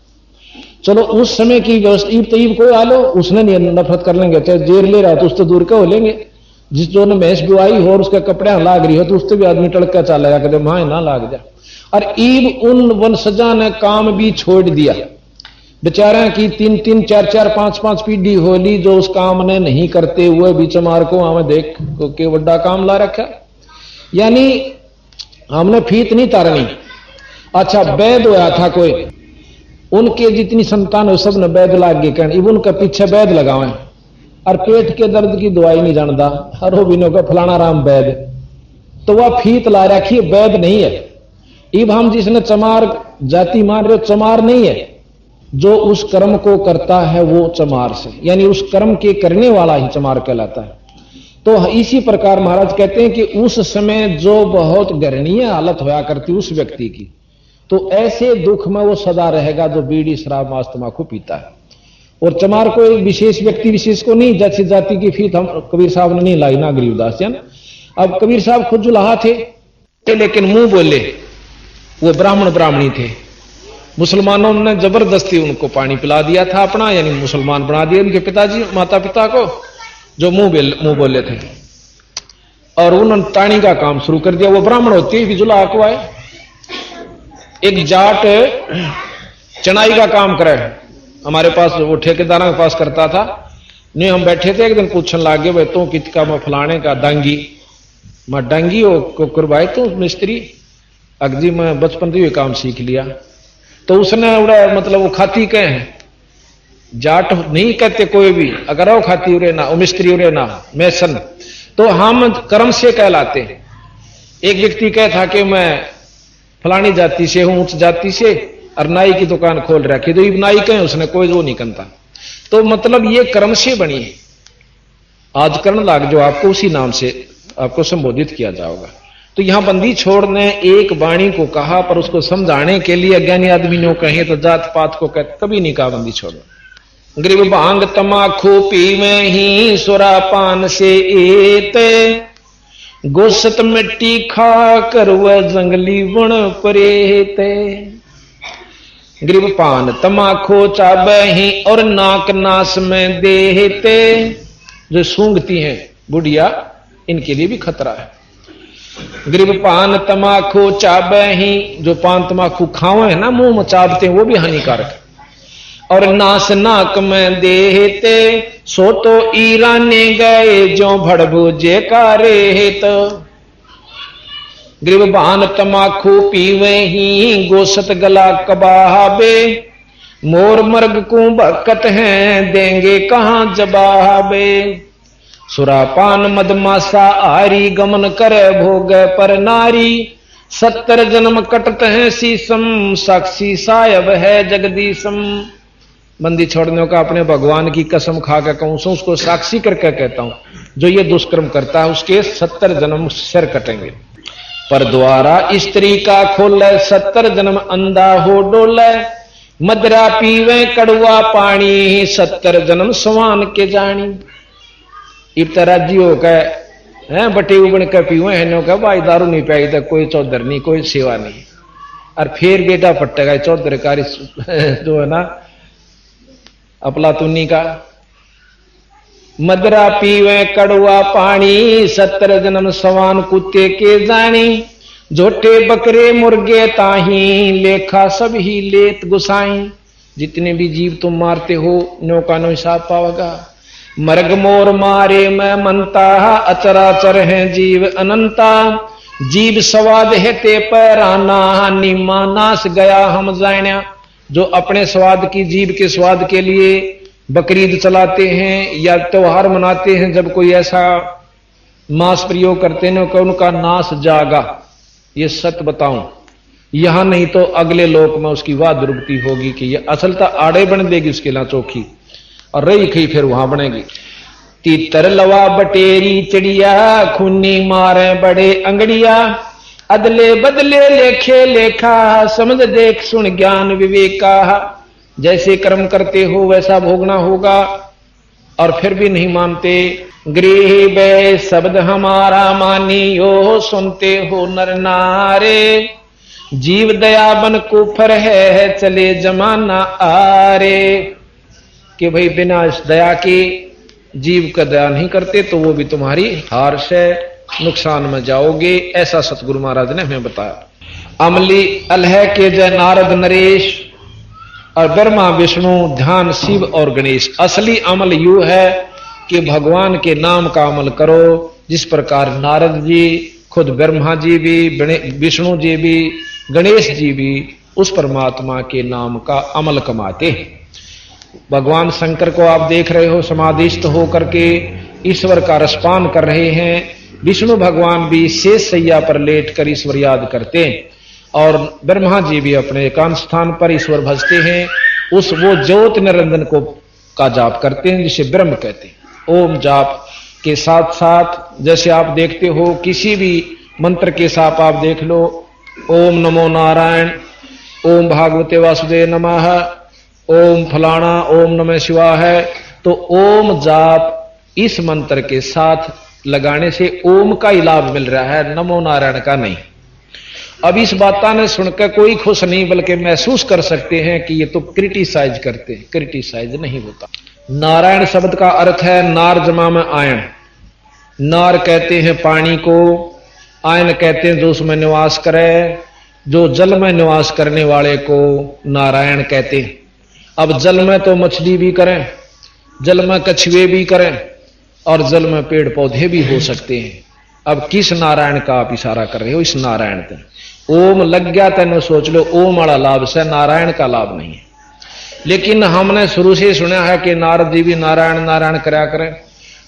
चलो उस समय की व्यवस्था, ईब तईब कोई आलो उसने नहीं नफरत कर लेंगे, चाहे जेर ले रहा हो तो उससे दूर का हो लेंगे। जिस जो ने भैंस बुआई हो और उसके कपड़े लाग रही हो तो उससे भी आदमी टड़का चालेगा, कहते मां ना लाग जा। और ईब उन वंशजा ने काम भी छोड़ दिया, बेचारा की 3-3, 4-4, 5-5 पीढ़ी होली जो उस काम ने नहीं करते हुए भी चमार को हमें देख के बड़ा काम ला रखा। यानी हमने फीत नहीं तारनी। अच्छा वैद होया था कोई, उनके जितनी संतान हो सब ने वैद लाग गए, कहने इब उनके पीछे वैद लगावे, और पेट के दर्द की दवाई नहीं जानता, हरो बिनो का फलाना राम वैद, तो वह फीत ला रखी वैद नहीं है। इब हम जिसने चमार जाति मान रहे हो, चमार नहीं है, जो उस कर्म को करता है वो चमार से, यानी उस कर्म के करने वाला ही चमार कहलाता है। तो इसी प्रकार महाराज कहते हैं कि उस समय जो बहुत गर्णीय हालत होया करती उस व्यक्ति की, तो ऐसे दुख में वो सदा रहेगा जो बीड़ी शराब मांस तंबाकू पीता है। और चमार कोई विशेष व्यक्ति विशेष को नहीं, जैसी जाति की फीत हम कबीर साहब ने नहीं लाई ना गरीबदास जन। अब कबीर साहब खुद जुलाहा थे, लेकिन मुंह बोले, वो ब्राह्मण ब्राह्मणी थे। मुसलमानों ने जबरदस्ती उनको पानी पिला दिया था अपना, यानी मुसलमान बना दिया उनके पिताजी माता पिता को, जो मुंह बोले थे। और उन्होंने टाणी का काम शुरू कर दिया। वो ब्राह्मण होती है जुलाहा को आए, एक जाट चनाई का काम करे हमारे पास, वो ठेकेदार के पास करता था। नहीं, हम बैठे थे एक दिन, पूछने लागे भाई तू कित का, मैं फलाने का डांगी, मैं डांगी हो करवाए तू मिस्त्री। अगजी मैं बचपन से काम सीख लिया। तो उसने उड़ा मतलब वो खाती कहे हैं, जाट नहीं कहते कोई भी, अगर वो खाती उरे ना, वो मिस्त्री उरे ना, मैसन, तो हम कर्म से कहलाते हैं। एक व्यक्ति कहे था कि मैं फलानी जाति से हूं, उच्च जाति से, और नाई की दुकान खोल रखी, तो नाई कहे उसने, कोई वो नहीं करता। तो मतलब ये कर्म से बनी है। आज कर्ण लाग जो आपको उसी नाम से आपको संबोधित किया जाएगा। तो यहां बंदी छोड़ ने एक वाणी को कहा, पर उसको समझाने के लिए अज्ञानी आदमी ने कहे तो जात पात को कहते, कभी नहीं कहा बंदी छोड़ो। गरीब भांग तमाखू पीवे ही सुरा पान से एते, गोसत मिट्टी खा कर वह जंगली वन परेते। गरीब पान तमाखू चाबे ही और नाक नास में देते, जो सूंघती हैं बुढ़िया इनके लिए भी खतरा है। गरीब पान तमाखू चाबे ही, जो पान तमाखू खावे है ना, मुंह में चाबते हैं, वो भी हानिकारक है। और नास नाक में देते, सो तो ईराने गए जो भड़भुजे का रेत। गरीब पान तमाखू पीवे ही, गोसत गला कबाबे, मोर मर्ग को बकत हैं, देंगे कहां जवाबे। सुरापान मदमासा आरी, गमन करे भोग पर नारी, 70 जन्म कटत हैं शीसम, साक्षी सायब है जगदीशम। बंदी छोड़ने का अपने भगवान की कसम खा कर कहूं, उसको साक्षी करके कहता हूं, जो ये दुष्कर्म करता है उसके 70 जन्म सिर कटेंगे। पर द्वारा स्त्री का खोले, 70 जन्म अंधा हो डोले, मदरा पीवे कड़वा पानी, 70 जन्म सवान के जानी। इब्तराजी होकर हैं बटे उबन के पीवे हैं का, भाई दारू नहीं पाई तो कोई चौधर नहीं, कोई सेवा नहीं, और फिर बेटा पट्टेगा चौधरकारी जो है ना अपलातुनी का। मदरा पीवे कड़वा पानी, 70 जन्म सवान कुत्ते के जानी, झोटे बकरे मुर्गे ताही, लेखा सब ही लेत गुसाई। जितने भी जीव तुम मारते हो नो का नो हिसाब पाओगा। मर्ग मोर मारे मैं मनता, अचराचर है जीव अनंता, जीव स्वाद है ते पैराना, निमा नाश गया हम जाना। जो अपने स्वाद की, जीव के स्वाद के लिए बकरीद चलाते हैं या त्योहार मनाते हैं, जब कोई ऐसा मांस प्रयोग करते हैं कि उनका नाश जागा। ये सत्य बताऊं, यहां नहीं तो अगले लोक में उसकी वाह दुर्गति होगी कि ये असलता आड़े बन देगी उसके ला चौखी, और रही खई फिर वहां बनेगी। तीतर लवा बटेरी चिड़िया, खूनी मारे बड़े अंगड़िया, अदले बदले लेखे लेखा, समझ देख सुन ज्ञान विवेका। जैसे कर्म करते हो वैसा भोगना होगा, और फिर भी नहीं मानते। गृह बे शब्द हमारा मानियो, सुनते हो नर नारे, जीव दया बन कुफर है, चले जमाना आरे। कि भाई बिना इस दया के जीव का दया नहीं करते तो वो भी तुम्हारी हार से नुकसान में जाओगे, ऐसा सतगुरु महाराज ने हमें बताया। अमली अलह के जय नारद नरेश, और ब्रह्मा विष्णु ध्यान शिव और गणेश। असली अमल यू है कि भगवान के नाम का अमल करो, जिस प्रकार नारद जी खुद ब्रह्मा जी भी, विष्णु जी भी, गणेश जी भी उस परमात्मा के नाम का अमल कमाते हैं। भगवान शंकर को आप देख रहे हो, समाधिस्थ होकर के ईश्वर का रसपान कर रहे हैं। विष्णु भगवान भी शेष सैया पर लेटकर ईश्वर याद करते हैं, और ब्रह्मा जी भी अपने एकांत स्थान पर ईश्वर भजते हैं। वो ज्योत निरंजन को का जाप करते हैं, जिसे ब्रह्म कहते हैं। ओम जाप के साथ साथ जैसे आप देखते हो किसी भी मंत्र के साथ आप देख लो, ओम नमो नारायण, ओम भागवते वासुदेव नमः, ओम फलाना, ओम नमः शिवाय, तो ओम जाप इस मंत्र के साथ लगाने से ओम का ही लाभ मिल रहा है, नमो नारायण का नहीं। अब इस बात ने सुनकर कोई खुश नहीं, बल्कि महसूस कर सकते हैं कि ये तो क्रिटिसाइज करते हैं। क्रिटिसाइज नहीं होता। नारायण शब्द का अर्थ है नार जमा में आयन। नार कहते हैं पानी को, आयन कहते हैं जो उसमें निवास करे, जो जल में निवास करने वाले को नारायण कहते हैं। अब जल में तो मछली भी करें, जल में कछुए भी करें, और जल में पेड़ पौधे भी हो सकते हैं। अब किस नारायण का आप इशारा कर रहे हो? इस नारायण का ओम लग गया तेन सोच लो, ओम वाला लाभ से नारायण का लाभ नहीं है। लेकिन हमने शुरू से सुना है कि नारद जी भी नारायण नारायण करा करें,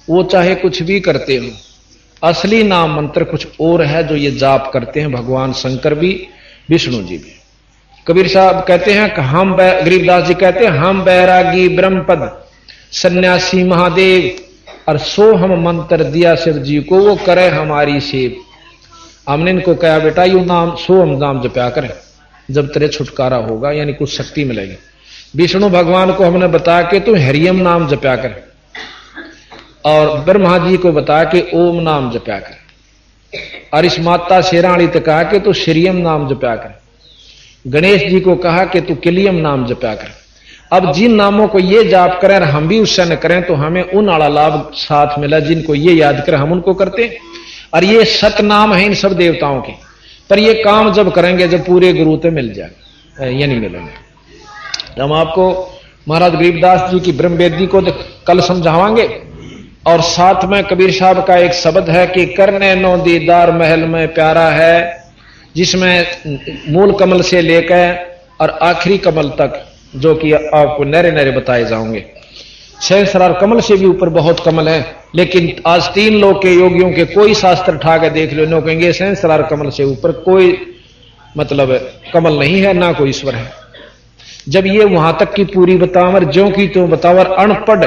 वो चाहे कुछ भी करते हो, असली नाम मंत्र कुछ और है जो ये जाप करते हैं भगवान शंकर भी, विष्णु जी भी। कबीर साहब कहते हैं कि हम, गरीबदास जी कहते हैं, हम बैरागी ब्रह्मपद सन्यासी महादेव, और सो हम मंत्र दिया शिव जी को, वो करे हमारी सेव। हमने इनको कहा बेटा यू नाम सो हम नाम जपया करें, जब तेरे छुटकारा होगा, यानी कुछ शक्ति मिलेगी। विष्णु भगवान को हमने बता के तू हरियम नाम जपया कर, और ब्रह्मा जी को बता के ओम नाम जपया कर, और इस माता शेराणी तक कहा कि तू श्रीयम नाम जपया कर। गणेश जी को कहा कि तू किलियम नाम जपया कर। अब जिन नामों को ये जाप करें और हम भी उससे न करें तो हमें उन आला लाभ साथ मिला, जिनको ये याद करें हम उनको करते। और ये सत नाम है इन सब देवताओं के, पर ये काम जब करेंगे जब पूरे गुरु तो मिल जाएगा, ये नहीं मिलेंगे। हम आपको महाराज गरीबदास जी की ब्रह्मवेदी को कल समझावांगे, और साथ में कबीर साहब का एक शब्द है कि करने नो दीदार महल में प्यारा है, जिसमें मूल कमल से लेकर और आखिरी कमल तक जो कि आपको नरे नरे बताए जाओगे। सहस्रार कमल से भी ऊपर बहुत कमल है, लेकिन आज 3 लोग के योगियों के कोई शास्त्र उठा के देख लो, नो कहेंगे सहस्रार कमल से ऊपर कोई मतलब कमल नहीं है, ना कोई ईश्वर है। जब ये वहां तक की पूरी बतावर ज्यों की तो बतावर अनपढ़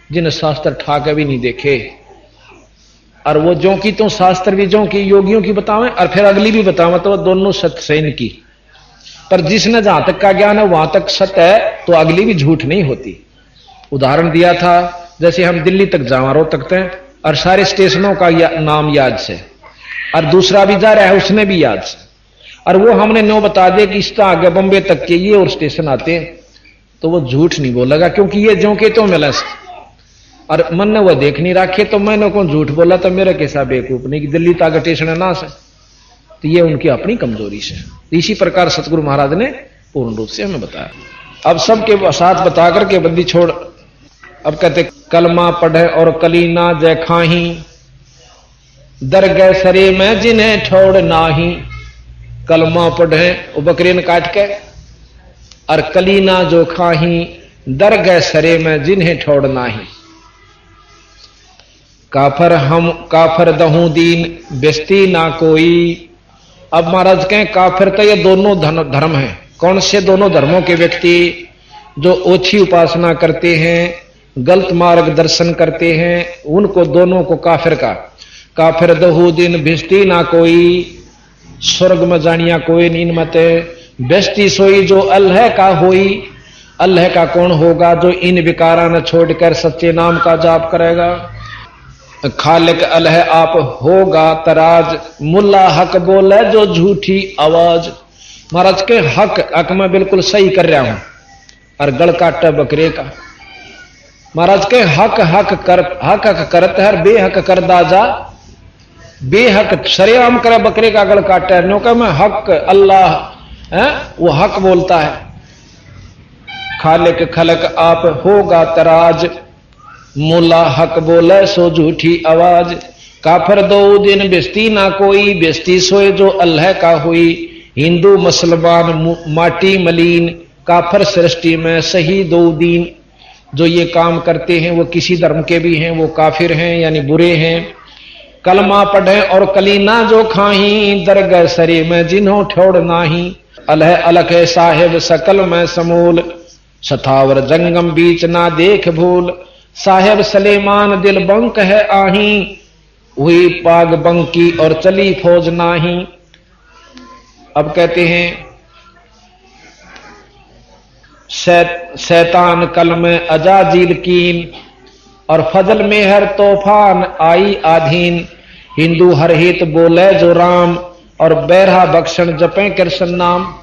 जिन शास्त्र उठा के भी नहीं देखे, और वो ज्यों की तो शास्त्र भी ज्यों की योगियों की बतावें और फिर अगली भी बतावें, तो दोनों सत्य से इनकी। पर जिसने जहां तक का ज्ञान है वहां तक सत्य है, तो अगली भी झूठ नहीं होती। उदाहरण दिया था, जैसे हम दिल्ली तक जावा रो तकते हैं और सारे स्टेशनों का नाम याद से, और दूसरा भी जा रहा है उसने भी याद से, और वो हमने नो बता दे कि इसका आगे बंबे तक के ये और स्टेशन आते हैं, तो वो झूठ नहीं बोलेगा, क्योंकि ये ज्यों के तो मिला। और मन ने वो देख नहीं रखे तो मैंने कौन झूठ बोला, तो मेरे कैसा बेवकूफ नहीं कि दिल्ली तक स्टेशन ना से, तो ये उनकी अपनी कमजोरी से। इसी प्रकार सतगुरु महाराज ने पूर्ण रूप से हमें बताया। अब सबके साथ बता करके बंदी छोड़, अब कहते कलमा पढ़े और कलीना जय खाही, दरगह सरे में जिन्हें छोड़ नाही। कलमा पढ़े वो बकरीन काट के, और कलीना जो खाही, दरगह सरे में जिन्हें छोड़ नाही। काफर हम काफर दहू दीन बेस्ती ना कोई। अब महाराज कहें काफिर तो ये दोनों धर्म हैं। कौन से दोनों धर्मों के व्यक्ति? जो ओछी उपासना करते हैं, गलत मार्ग दर्शन करते हैं, उनको दोनों को काफिर का। काफिर दहू दिन भिस्ती ना कोई, स्वर्ग में जानिया कोई नीन मत। बेस्ती सोई जो अल्लाह का होई। अल्लाह का कौन होगा? जो इन विकारा न छोड़कर सच्चे नाम का जाप करेगा। खालिक अल्लाह आप होगा तराज, मुल्ला हक बोले जो झूठी आवाज। महाराज के हक मैं बिल्कुल सही कर रहा हूं, और गल काटा बकरे का। महाराज के हक करत है, बेहक कर दाजा। बेहक सरेआम करे बकरे का गल काटा है, नो का मैं हक अल्लाह है, वो हक बोलता है। खालिक खलक आप होगा तराज, मुल्ला हक बोले सो झूठी आवाज। काफर दो दिन बेस्ती ना कोई, बेस्ती सोए जो अल्लाह का हुई। हिंदू मुसलमान माटी मलीन, काफर सृष्टि में सही दो दीन। जो ये काम करते हैं वो किसी धर्म के भी हैं, वो काफिर हैं यानी बुरे हैं। कलमा पढ़े और कलीना जो खाही, दरगह सरे में जिन्हों ठोड़ नाही। अल्लाह अलख साहिब सकल में समूल, सथावर जंगम बीच ना देख भूल। साहेब सलेमान दिल बंक है आही, हुई पाग बंकी और चली फौज नाही। अब कहते हैं शैतान कल में अजाजील कीन, और फजल में हर तूफान आई आधीन। हिंदू हर हित बोले जो राम, और बैरहा बख्शन जपे कृष्ण नाम।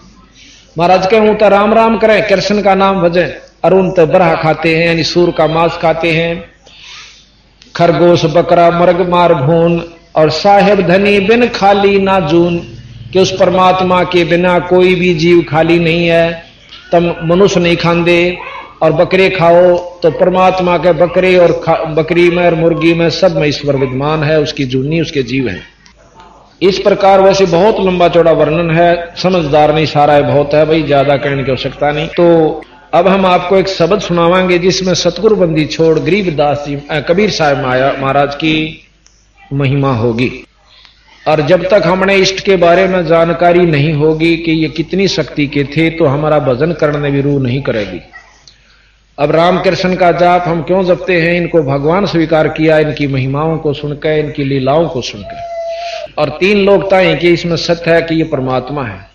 महाराज के हूं तो राम राम करें, कृष्ण का नाम भजें, और उन तो बरहा खाते हैं यानी सूर का मांस खाते हैं। खरगोश बकरा मर्ग मार भून, और साहेब धनी बिन खाली ना जून, कि उस परमात्मा के बिना कोई भी जीव खाली नहीं है। तम मनुष्य नहीं खांदे, और बकरे खाओ तो परमात्मा के बकरे और बकरी में और मुर्गी में सब में ईश्वर विद्यमान है, उसकी जूनी उसके जीव हैं। इस प्रकार वैसे बहुत लंबा चौड़ा वर्णन है, समझदार नहीं सारा है, बहुत है भाई, ज्यादा कहने की आवश्यकता नहीं। तो अब हम आपको एक शब्द सुनावांगे जिसमें सतगुरु बंदी छोड़ गरीबदास जी कबीर साहब महाराज की महिमा होगी। और जब तक हमने इष्ट के बारे में जानकारी नहीं होगी कि ये कितनी शक्ति के थे, तो हमारा भजन करने भी रूह नहीं करेगी। अब राम कृष्ण का जाप हम क्यों जपते हैं? इनको भगवान स्वीकार किया, इनकी महिमाओं को सुनकर, इनकी लीलाओं को सुनकर। और तीन लोग ताएं कि इसमें सत्य है कि ये परमात्मा है।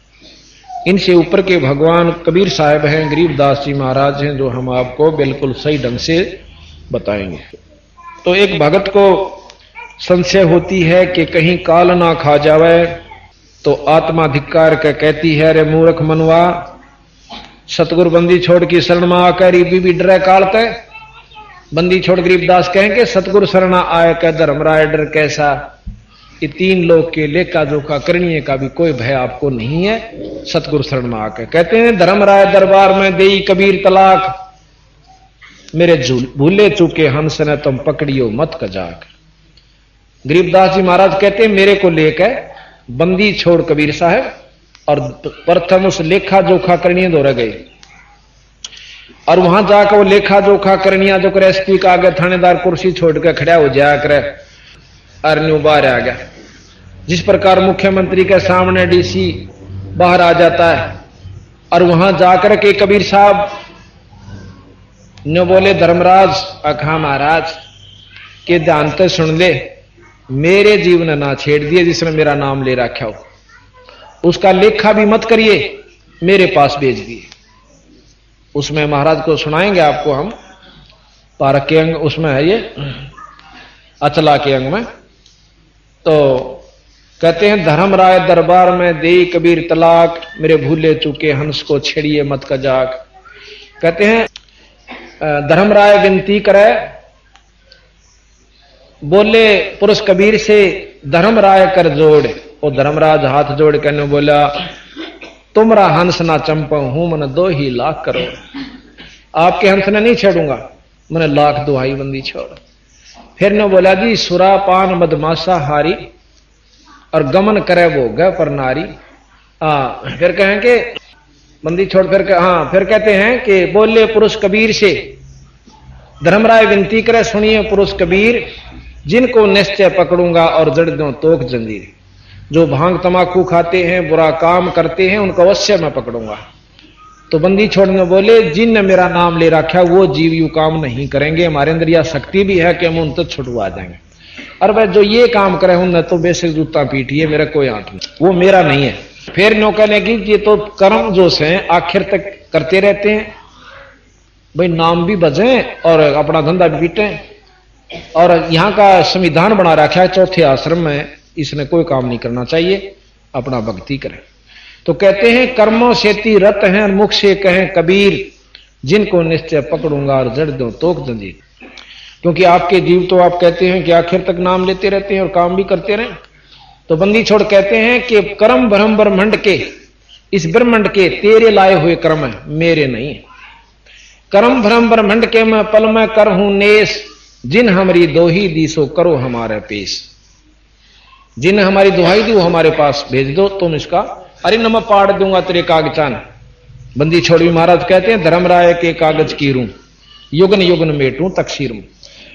इनसे ऊपर के भगवान कबीर साहब हैं, गरीबदास जी महाराज हैं, जो हम आपको बिल्कुल सही ढंग से बताएंगे। तो एक भगत को संशय होती है कि कहीं काल ना खा जावे, तो आत्मा धिक्कार के कहती है, रे मूर्ख मनवा, सतगुरु बंदी छोड़ की शरण में आकर भी डरे कालते। बंदी छोड़ गरीबदास कहेंगे सतगुरु शरणा आय का धर्मराय डर कैसा। ये तीन लोग के लेखा जोखा करने का भी कोई भय आपको नहीं है। सतगुरु शरण में आकर कहते हैं, धर्मराय दरबार में देई कबीर तलाक, मेरे भूले चूके हंस ने तुम पकड़ियो मत कजाक। गरीबदास जी महाराज कहते हैं, मेरे को लेकर बंदी छोड़ कबीर साहब और प्रथम उस लेखा जोखा करनी दौड़ गए, और वहां जाकर वो लेखा जोखा करनिया जो कर एसपी का आगे थानेदार कुर्सी छोड़कर खड़ा हो जाया करे, अरन्यू बाहर आ गया। जिस प्रकार मुख्यमंत्री के सामने डीसी बाहर आ जाता है, और वहां जाकर के कबीर साहब ने बोले, धर्मराज अखा महाराज के ध्यान से सुन ले, मेरे जीवन ना छेड़ दिए जिसने मेरा नाम ले रखा हो, उसका लेखा भी मत करिए, मेरे पास भेज दिए। उसमें महाराज को सुनाएंगे आपको हम, पारक के अंग उसमें है ये, अचला के अंग में। तो कहते हैं, धर्मराय दरबार में दे कबीर तलाक, मेरे भूले चूके हंस को छेड़िए मत कजाक। कहते हैं, धर्मराय विनती करे, बोले पुरुष कबीर से, धर्मराय कर जोड़। और धर्मराज हाथ जोड़ कर बोला, तुमरा हंस ना चंपा हूं मन 2 ही लाख करोड़। आपके हंस ने नहीं छेड़ूंगा, मैंने लाख दुहाई बंदी छोड़। फिर ने बोला, जी सुरा पान मदमाशा हारी, और गमन करे वो ग पर नारी। फिर कहेंगे बंदी छोड़, फिर कहते हैं कि बोले पुरुष कबीर से, धर्मराय विनती करे, सुनिए पुरुष कबीर, जिनको निश्चय पकड़ूंगा और जड़ दूं तोक जंजीर। जो भांग तमाकू खाते हैं, बुरा काम करते हैं, उनको अवश्य मैं पकड़ूंगा। तो बंदी छोड़ने बोले, जिनने मेरा नाम ले रखा वो जीव यू काम नहीं करेंगे, हमारे अंदर यह शक्ति भी है कि हम उन तक छुटवा जाएंगे। और वह जो ये काम करे उनने तो बेसिक जूता पीटिए, मेरा कोई हाथ नहीं, वो मेरा नहीं है। फिर नो कहने की ये तो कर्म जो से आखिर तक करते रहते हैं, भाई नाम भी बजें और अपना धंधा भी पीटें। और यहाँ का संविधान बना रखा है चौथे आश्रम में, इसने कोई काम नहीं करना चाहिए, अपना भक्ति करें। तो कहते हैं, कर्मों से ती रत हैं, मुख से कहें कबीर, जिनको निश्चय पकड़ूंगा और जड़ दूं तोक जंजीर। क्योंकि आपके जीव तो आप कहते हैं कि आखिर तक नाम लेते रहते हैं और काम भी करते रहें। तो बंदी छोड़ कहते हैं कि कर्म ब्रह्म ब्रह्मंड के, इस ब्रह्मंड के तेरे लाए हुए कर्म है, मेरे नहीं है। कर्म ब्रह्म ब्रह्मंड के मैं पल में कर हूं नेस, जिन हमारी दोही दी सो करो हमारे पेश। जिन हमारी दुहाई दी वो हमारे पास भेज दो, तुम इसका, अरे न मैं पाड़ दूंगा तेरे कागजान। बंदी छोड़ी महाराज कहते हैं, धर्मराय के कागज की रू, युगन युगन मेटूं तकसीर में,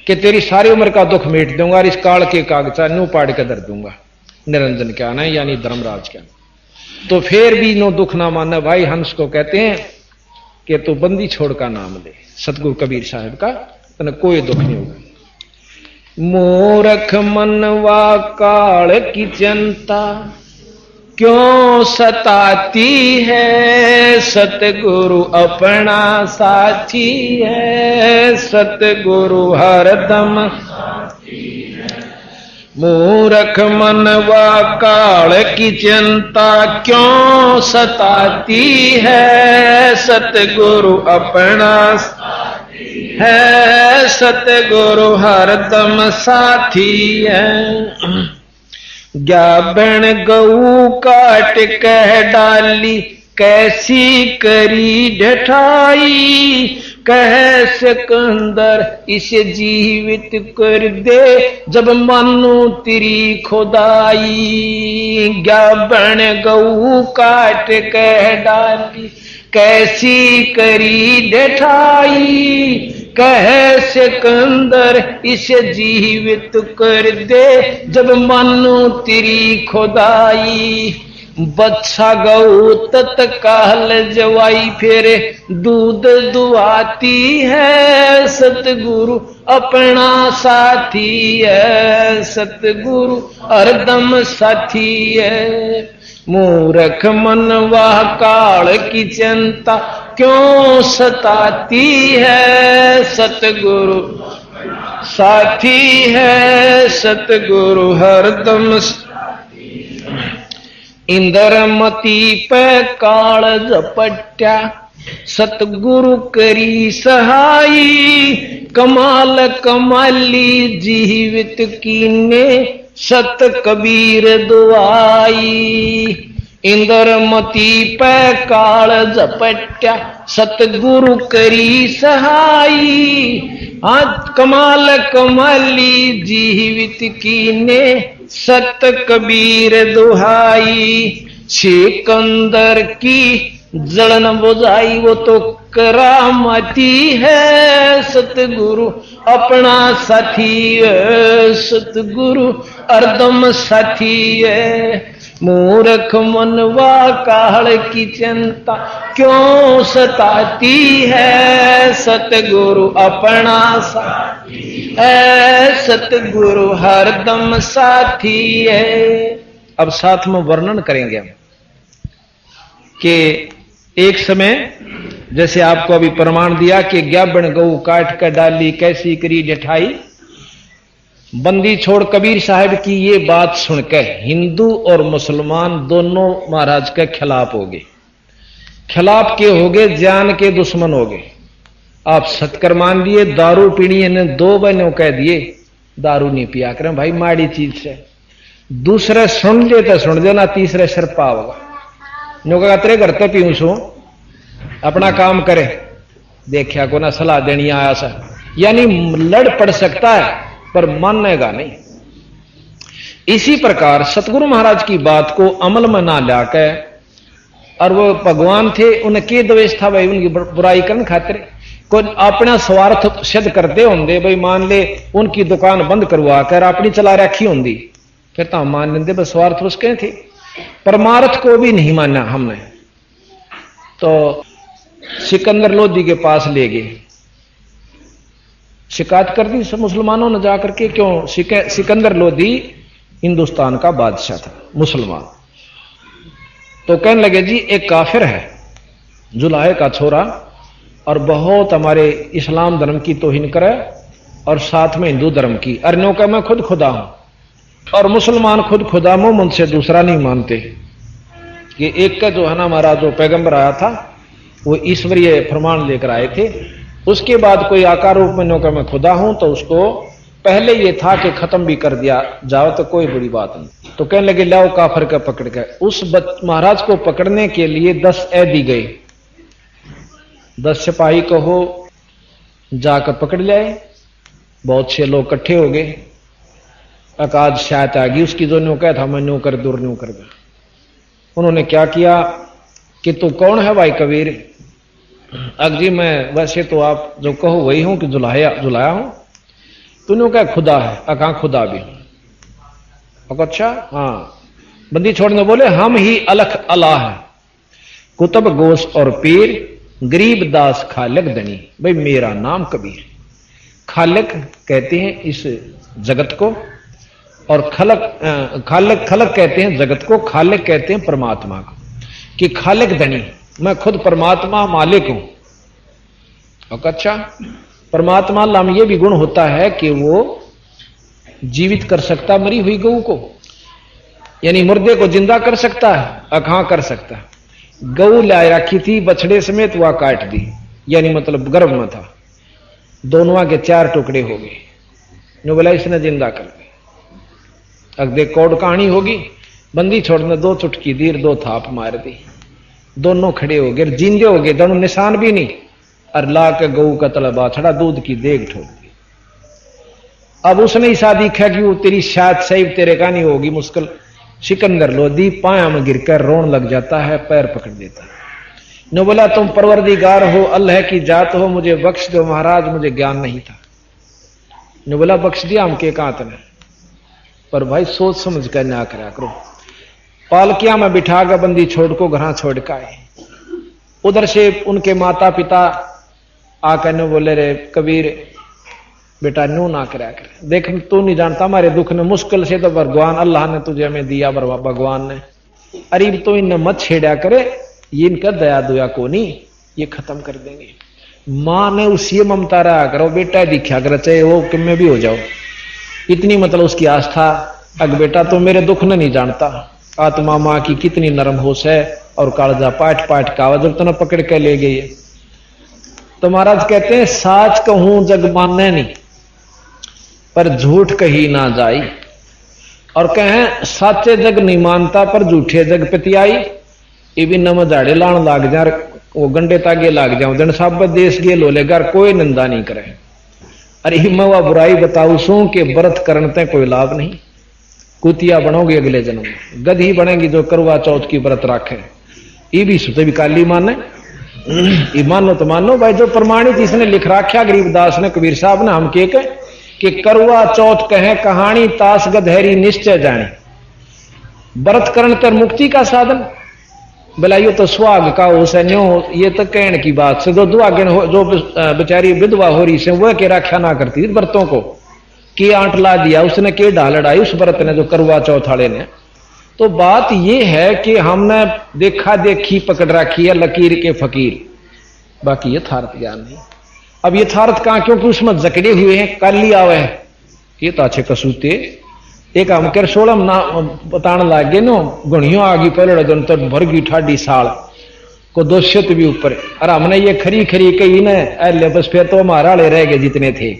कि तेरी सारी उम्र का दुख मेट दूंगा और इस काल के कागजान न्यू पाड़ के धर दूंगा। निरंजन क्या ना, यानी धर्मराज क्या। तो फिर भी नो दुख ना मानना भाई, हंस को कहते हैं कि तू बंदी छोड़ का नाम ले, सतगुरु कबीर साहब का तने कोई दुख नहीं होगा। मूर्ख मनवा काल की चिंता क्यों सताती है, सतगुरु अपना साथी है, सतगुरु हरदम मूर्ख मनवा काल की चिंता क्यों सताती है, सतगुरु अपना है, सतगुरु हरदम साथी है। ज्ञाबन गऊ काट कह डाली कैसी करी ढठाई, कह सिकंदर इसे जीवित कर दे जब मानो तेरी खुदाई। ज्ञाबन गऊ काट कह डाली कैसी करी ढठाई, कह सिकंदर इसे जीवित कर दे जब मानो तेरी खुदाई। बच्चा गऊ तत्काल जवाई फिर दूध दुआती है, सतगुरु अपना साथी है, सतगुरु हरदम साथी है। मूर्ख मनवा काल की चिंता क्यों सताती है, सतगुरु साथी है, सतगुरु हरदम। इंद्रमती पे काल झपट्या सतगुरु करी सहाई, कमाल कमाली जीवित कीने सत कबीर दुआई। इंद्रमती पे काल झपट्या सतगुरु करी सहाई, आज कमाल कमाली जीवित कीने सत कबीर दुहाई। सिकंदर की जलन बुझाई वो तो करामती है, सतगुरु अपना साथी है, सतगुरु हरदम साथी है। मूर्ख मनवा काल की चिंता क्यों सताती है, सतगुरु अपना साथी है, सतगुरु हरदम साथी है। अब साथ में वर्णन करेंगे हम कि एक समय जैसे आपको अभी प्रमाण दिया कि ज्ञाबन गऊ काट कर डाली कैसी करी ढठाई, बंदी छोड़ कबीर साहब की ये बात सुनकर हिंदू और मुसलमान दोनों महाराज के खिलाफ हो गए। खिलाफ के हो गए, जान के दुश्मन हो गए। आप सत्कर मान लिए, दारू पीनी ने दो बहनों कह दिए दारू नहीं पिया करें भाई, माड़ी चीज से। दूसरे सुन ले तो सुन देना, तीसरे सिर पाओगा। नो कहा तेरे घर तो पीऊं सू, अपना काम करे, देखा को ना सलाह देनी आया सा। यानी लड़ पड़ सकता है पर मानेगा नहीं। इसी प्रकार सतगुरु महाराज की बात को अमल में ना लाकर, और वो भगवान थे, उनके द्वेष था भाई उनकी बुराई करने खातिर कोई अपना स्वार्थ सिद्ध करते होंगे। भाई मान ले उनकी दुकान बंद करवा कर अपनी चला रखी होंगी, फिर तो हम मान लेते बस स्वार्थ उसके थे। परमार्थ को भी नहीं माना हमने, तो सिकंदर लोधी के पास ले गए, शिकायत कर दी सब मुसलमानों ने जाकर के। क्यों? सिकंदर लोधी हिंदुस्तान का बादशाह था, मुसलमान। तो कहने लगे जी एक काफिर है जुलाहे का छोरा, और बहुत हमारे इस्लाम धर्म की तौहीन करे और साथ में हिंदू धर्म की। अरनों का मैं खुद खुदा हूं, और मुसलमान खुद खुदा मोहम्मद से दूसरा नहीं मानते। कि एक का जो है ना हमारा जो पैगंबर आया था वो ईश्वरीय प्रमाण लेकर आए थे। उसके बाद कोई आकार रूप में नौका मैं खुदा हूं, तो उसको पहले ये था कि खत्म भी कर दिया जाओ तो कोई बुरी बात नहीं। तो कहने लगे लाओ काफर का पकड़ के। उस महाराज को पकड़ने के लिए 10 ऐदी गए, 10 सिपाही को हो जाकर पकड़ लाए। बहुत से लोग इकट्ठे हो गए, अकाज शायद आ गई उसकी, जो नौका था मैं नौकर दूर न्यू कर गया। उन्होंने क्या किया कि तू कौन है भाई कबीर? अग जी मैं वैसे तो आप जो कहो वही हूं कि जुलाया हूं। तूने क्या खुदा है? अका खुदा भी हूं। अच्छा हाँ। बंदी छोड़ने बोले हम ही अलख अल्लाह है, कुतुब गोश और पीर, गरीब दास खालक दनी। भाई मेरा नाम कबीर। खालिक कहते हैं इस जगत को, और खालिक कहते हैं जगत को, खालिक कहते हैं परमात्मा को। कि खालिक धनी, मैं खुद परमात्मा मालिक हूं। और अच्छा, परमात्मा अल्लाह में यह भी गुण होता है कि वो जीवित कर सकता मरी हुई गऊ को, यानी मुर्दे को जिंदा कर सकता है। अखां कर सकता है। गऊ ला रखी थी बछड़े समेत, वह काट दी, यानी मतलब गर्भ में था, दोनों के 4 टुकड़े हो गए। नो बोला इसने जिंदा कर दी। अब देख कौड़ कहानी होगी, बंदी छोड़ने 2 चुटकी दी, 2 थाप मार दी, दोनों खड़े हो गए, जिंदे हो गए, दोनों निशान भी नहीं। और ला के गऊ का तलबा छड़ा दूध की देग ठोक दी। अब उसने ही शादी देखा कि वो तेरी शायद सही तेरे का नहीं होगी, मुश्किल सिकंदर लोधी पाया में गिरकर रोन लग जाता है, पैर पकड़ देता है। ने बोला तुम परवरदिगार हो, अल्लाह की जात हो, मुझे बख्श दो महाराज, मुझे ज्ञान नहीं था। ने बोला बख्श दिया हम के कांत ने, पर भाई सोच समझ कर ना करा करो। पालकिया में बिठा कर बंदी छोड़ को घर छोड़ का आए। उधर से उनके माता पिता आकर ने बोले रे कबीर बेटा न्यू ना करा कर, देख तू नहीं जानता हमारे दुख ने, मुश्किल से तो भगवान अल्लाह ने तुझे हमें दिया, भगवान ने, अरे तो इन्हें मत छेड़ा करे, ये इनका दया दुया को नहीं, ये खत्म कर देंगे। मां ने उसी ममता रहा करो, बेटा दिखा कर, चाहे वो किम में भी हो जाओ, इतनी मतलब उसकी आस्था। अग बेटा तो मेरे दुख ने नहीं जानता, आत्मा मां की कितनी नरम होश है, और कालजा पाट पाट का जब तो पकड़ के ले गई। तो महाराज कहते हैं साच कहूं जग माने नहीं, पर झूठ कही ना जाई। और कहें साचे जग नहीं मानता, पर झूठे जग पतियाई। ये भी नम झाड़े लान लाग जा, वो गंडे तागे लाग जाऊं, जन सब देश गे लो लेकर कोई निंदा नहीं करे। अरे मैं वह बुराई बताऊ सू के व्रत करने कोई लाभ नहीं, कुतिया बनोगे अगले जन्म में, गधी बनेगी जो करवा चौथ की व्रत राखे। ये भी सुते भी काली माने, ये मानो तो मानो भाई, जो प्रमाणित इसने लिख रखा गरीबदास ने, कबीर साहब ने, हम के कि करवा चौथ कहे कहानी, तास गधेरी निश्चय जानी। व्रत करण तर मुक्ति का साधन, बोला ये तो सुहाग का हो से न्यो, ये तो कहने की बात से, जो दुआगन हो, जो बेचारी विधवा हो रही से वह के रक्षा ना करती व्रतों को, के आंट ला दिया उसने, के ढाल लड़ाई उस व्रत ने, जो करवा चौथ वाले ने। तो बात यह है कि हमने देखा देखी पकड़ रखी है लकीर के फकीर, बाकी यथार्थ ज्ञान नहीं। अब यथार्थ कहां, क्योंकि उसमें जकड़े हुए हैं, कल लिया हुआ है, ये तो अच्छे कसूते एक हम कर सोलम ना बताने लागे नो, गुणियों आगी पलड़ जन तो भरगी ठाडी साल को 200 भी ऊपर। और हमने ये खरी खरी कही न अरे बस फिर तो हमारा ले रह गए जितने थे।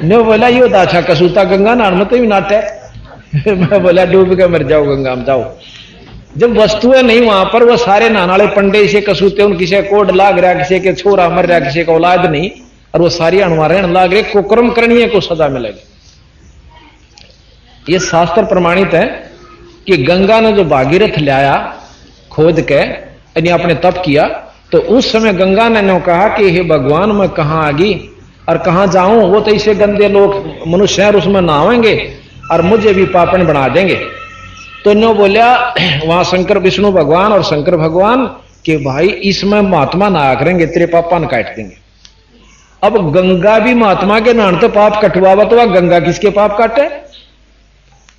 ने बोला ये तो अच्छा कसूता गंगा नान में तो भी नाट है। मैं बोला डूब के मर जाओ गंगा में जाओ। जब वस्तुएं नहीं वहां पर, वो सारे नानाले पंडे से कसूते, उन किसी कोड लाग रहा, किसी के छोरा मर रहा, किसी का औलाद नहीं, और वो सारी अणवारण लाग रहे, कुकर्म करनी को सजा मिलेगी। ये शास्त्र प्रमाणित है कि गंगा ने जो भागीरथ लाया खोद के, यानी आपने तप किया, तो उस समय गंगा ने कहा कि हे भगवान मैं कहां आ गई और कहां जाऊं, वो तो इसे गंदे लोग मनुष्य हैं, उसमें नहावेंगे और मुझे भी पापन बना देंगे। तो नो बोलिया वहां शंकर विष्णु भगवान और शंकर भगवान कि भाई इसमें महात्मा नहा करेंगे, तेरे पापा न काट देंगे। अब गंगा भी महात्मा के नान तो पाप कटवावा, तो वह गंगा किसके पाप काटे?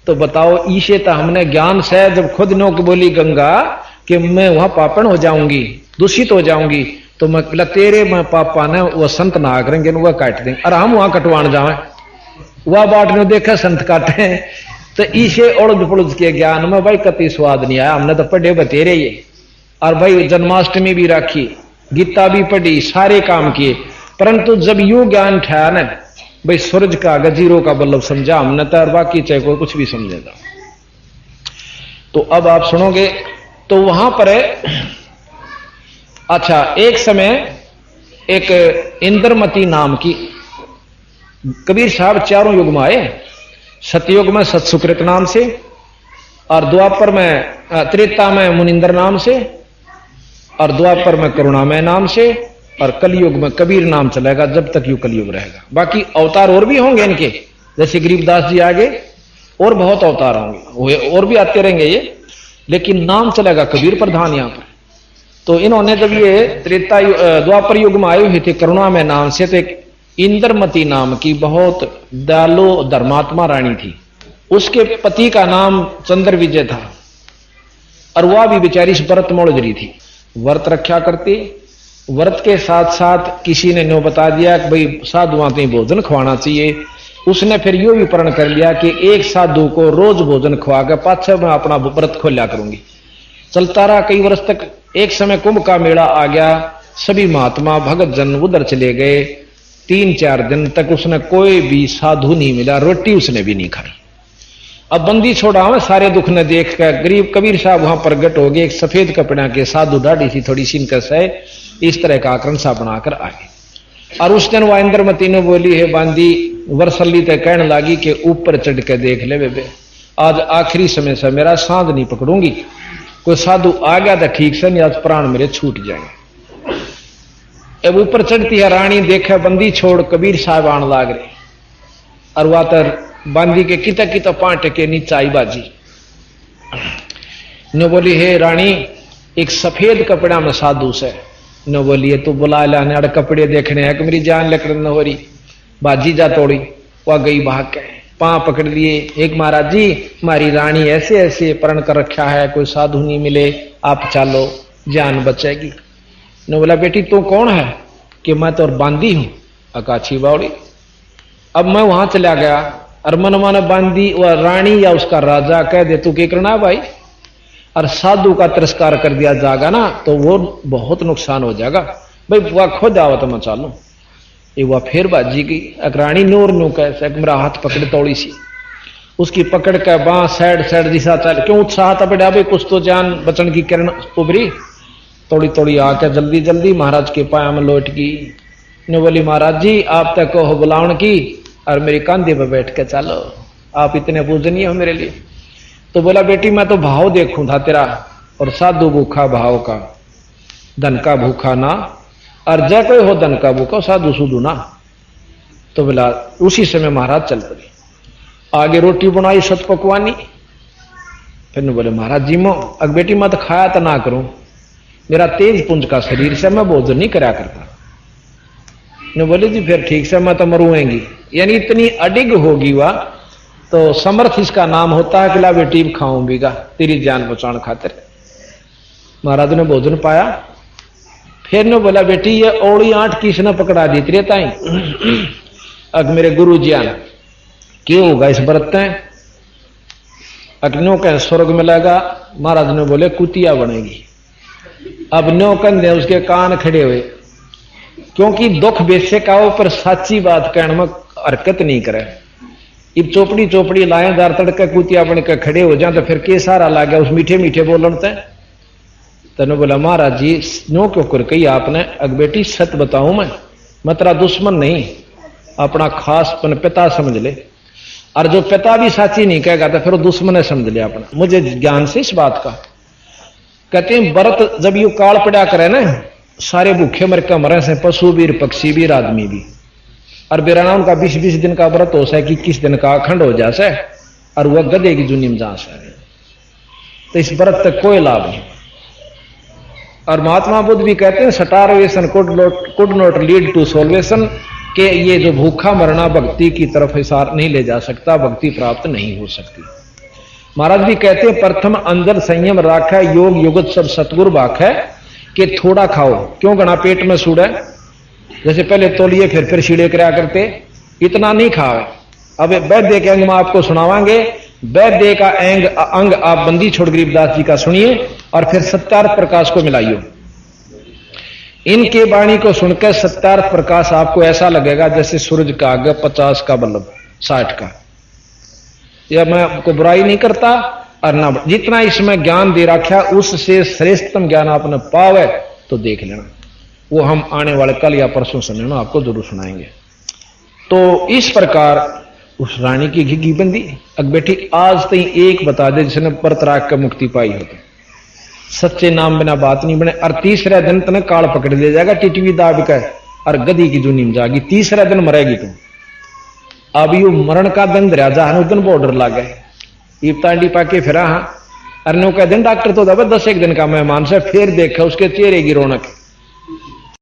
तो बताओ, ईशे तो हमने ज्ञान से जब खुद नो की बोली गंगा कि मैं वहां पापन हो जाऊंगी, दूषित हो जाऊंगी, तो मैं बोला तेरे मैं पापा ने वो संत नहा करेंगे, वह काट देंगे, और हम वहां कटवान जाए, वह बाट ने देखा संत काटे। तो ईशे उड़द पुड़द के ज्ञान में भाई कति स्वाद नहीं आया। हमने तो पढ़े बतेरे ये, और भाई जन्माष्टमी भी रखी, गीता भी पढ़ी, सारे काम किए, परंतु जब यू ज्ञान ठहरा ना भाई सूरज का गजीरों का बल्लभ समझा हमने, तो और बाकी चाहे कोई कुछ भी समझेगा। तो अब आप सुनोगे तो वहां पर अच्छा एक समय एक इंद्रमती नाम की, कबीर साहब चारों युग में आए, सतयुग में सतसुकृत नाम से, और द्वापर में त्रेता में मुनिंदर नाम से, और द्वापर में करुणामय नाम से, और कलयुग में कबीर नाम चलेगा जब तक यू कलयुग रहेगा। बाकी अवतार और भी होंगे इनके, जैसे गरीबदास जी आगे और बहुत अवतार होंगे, और भी आते रहेंगे ये, लेकिन नाम चलेगा कबीर प्रधान यहां पर। तो इन्होंने जब ये त्रेता द्वापर युग में आए हुए थे करुणामय नाम से, तो एक इंद्रमती नाम की बहुत दयालु धर्मात्मा रानी थी। उसके पति का नाम चंद्र विजय था और वह भी बेचारी इस व्रत मोड़जरी थी, व्रत रखा करती। व्रत के साथ साथ किसी ने नो बता दिया कि भाई साधुओं को भोजन खवाना चाहिए। उसने फिर यो भी प्रण कर लिया कि एक साधु को रोज भोजन खवा के पाछे मैं अपना व्रत खोलिया करूंगी। चलता रहा कई वर्ष तक। एक समय कुंभ का मेला आ गया, सभी महात्मा भगत जन उधर चले गए। 3-4 दिन तक उसने कोई भी साधु नहीं मिला, रोटी उसने भी नहीं खाई। अब बंदी छोड़ा हुआ सारे दुख ने देख कर गरीब कबीर साहब वहां प्रगट हो गए, एक सफेद कपड़ा के साधु, दाढ़ी सी थोड़ी सी इनकस है, इस तरह का आकरण सा बनाकर आए। और उस दिन वह इंद्रमती ने बोली है बांदी वर्षल्ली तक कहने लगी कि ऊपर चढ़ के देख ले बेबे, आज आखिरी समय से मेरा सांध नहीं पकड़ूंगी, कोई साधु आ गया तो ठीक से, नहीं आज प्राण मेरे छूट जाएंगे। अब ऊपर चढ़ती है रानी, देखे बंदी छोड़ कबीर साहब आने लाग रहे और वह तर बांदी के किता किता पांट के नीचे आई बाजी न बोली हे रानी एक सफेद कपड़ा में साधु से न बोलिए तू बुला लाने अड़ कपड़े देखने है कि मेरी जान लकड़ न हो रही। बाजी जा तोड़ी, वह गई भाग के पांव पकड़ लिए। एक महाराज जी हमारी रानी ऐसे ऐसे प्रण कर रखा है, कोई साधु नहीं मिले, आप चालो जान बचेगी। न बोला बेटी तू कौन है? कि मैं तो बांदी हूं अकाछी बावड़ी। अब मैं वहां चला गया और मन मन बांदी व रानी या उसका राजा कह दे तू क्या करना भाई, और साधु का तिरस्कार कर दिया जाएगा ना तो वो बहुत नुकसान हो जाएगा भाई, वह खुद आवत मैं चालू। ये वह फिर बाजी की रानी नूर नू कैसे मेरा हाथ पकड़ तोड़ी सी, उसकी पकड़ के बां साइड साइड दिशा चल क्यों उत्साह तबड़ा भाई कुछ तो जान बचन की किरण उभरी। तोड़ी तोड़ी आके जल्दी जल्दी महाराज के पाया में लौट गई। ने बोली महाराज जी आप तक हो बुलावन की और मेरे कंधे पर बैठ के चलो, आप इतने पूजनीय हो मेरे लिए। तो बोला बेटी मैं तो भाव देखूं था तेरा, और साधु भूखा भाव का, धन का भूखा ना, और जय कोई हो धन का भूखा साधु सुधु ना। तो बोला उसी समय महाराज चल पड़े, आगे रोटी बनाई सत पकवानी। फिर बोले महाराज जी मो अग बेटी मैं तो खाया तो ना करूं, मेरा तेज पुंज का शरीर से मैं भोजन नहीं करा करता। ने बोले जी फिर ठीक से मैं तो मरूंगी, यानी इतनी अडिग होगी वह तो समर्थ इसका नाम होता है कि ला बेटी खाऊं बीगा तेरी जान बचाने खातिर। महाराज ने भोजन पाया। फिर ने बोला बेटी ये औड़ी आंट किसने पकड़ा दी तेरे ताई? अग मेरे गुरु जी आन क्यों होगा इस व्रत में? अग्नो कह स्वर्ग मिलेगा। महाराज ने बोले कुतिया बनेगी। अब नो कंधे उसके कान खड़े हुए, क्योंकि दुख बेसे का ऊपर साची बात कहने में हरकत नहीं करे। इब चोपड़ी चोपड़ी लाए दार तड़के कुतिया बन के खड़े हो जाए तो फिर के सारा ला गया उस मीठे मीठे बोलते। तने बोला महाराज जी नो क्यों कर कही आपने? अग बेटी सत बताऊं मैं तेरा दुश्मन नहीं, अपना खास पिता समझ ले, और जो पिता भी साची नहीं कहेगा तो फिर वो दुश्मन है समझ ले अपना। मुझे ज्ञान से इस बात का कहते हैं व्रत जब यू काल पड़ा करे ना, सारे भूखे मर के मरे से, पशु भी पक्षी भी आदमी भी। और बेराना उनका 20-20 दिन का व्रत हो सा, 21 दिन का अखंड हो जाए और वह गधे की जुनी में जा सा। तो इस व्रत तक कोई लाभ नहीं। और महात्मा बुद्ध भी कहते हैं starvation could not lead to salvation, के ये जो भूखा मरना भक्ति की तरफ इशारा नहीं ले जा सकता, भक्ति प्राप्त नहीं हो सकती। महाराज भी कहते हैं प्रथम अंदर संयम राखा, योग युगत सब सतगुरु बाख है, कि थोड़ा खाओ क्यों गणा पेट में सूड़े, जैसे पहले तोलिए फिर सीड़े कराया करते, इतना नहीं खाओ। अब वैद्य के अंग में आपको सुनावांगे, वैद्य का अंग आप बंदी छोड़ गरीबदास जी का सुनिए और फिर सत्यार्थ प्रकाश को मिलाइयो। इनके वाणी को सुनकर सत्यार्थ प्रकाश आपको ऐसा लगेगा जैसे सूरज का आगे 50 का बल्ब 60 का। यह मैं आपको बुराई नहीं करता, और ना जितना इसमें ज्ञान दे रखा उससे श्रेष्ठतम ज्ञान आपने पावे तो देख लेना, वो हम आने वाले कल या परसों समय में आपको जरूर सुनाएंगे। तो इस प्रकार उस रानी की घिघी बंदी। अब बेटी आज तक एक बता दे जिसने व्रत राख कर मुक्ति पाई हो, तो सच्चे नाम बिना बात नहीं बने। और तीसरे दिन तने काल पकड़ ले जाएगा टिटवी दाब कर और गदी की जूनी में जाएगी, तीसरे दिन मरेगी तुम। अब यू मरण का दिन राजा दिन बॉर्डर ला गए, ईब तांडी पाके फिरा। हाँ अरे नो कह दिन डॉक्टर तो दबे 10 एक दिन का मेहमान से, फिर देखा उसके चेहरे की रौनक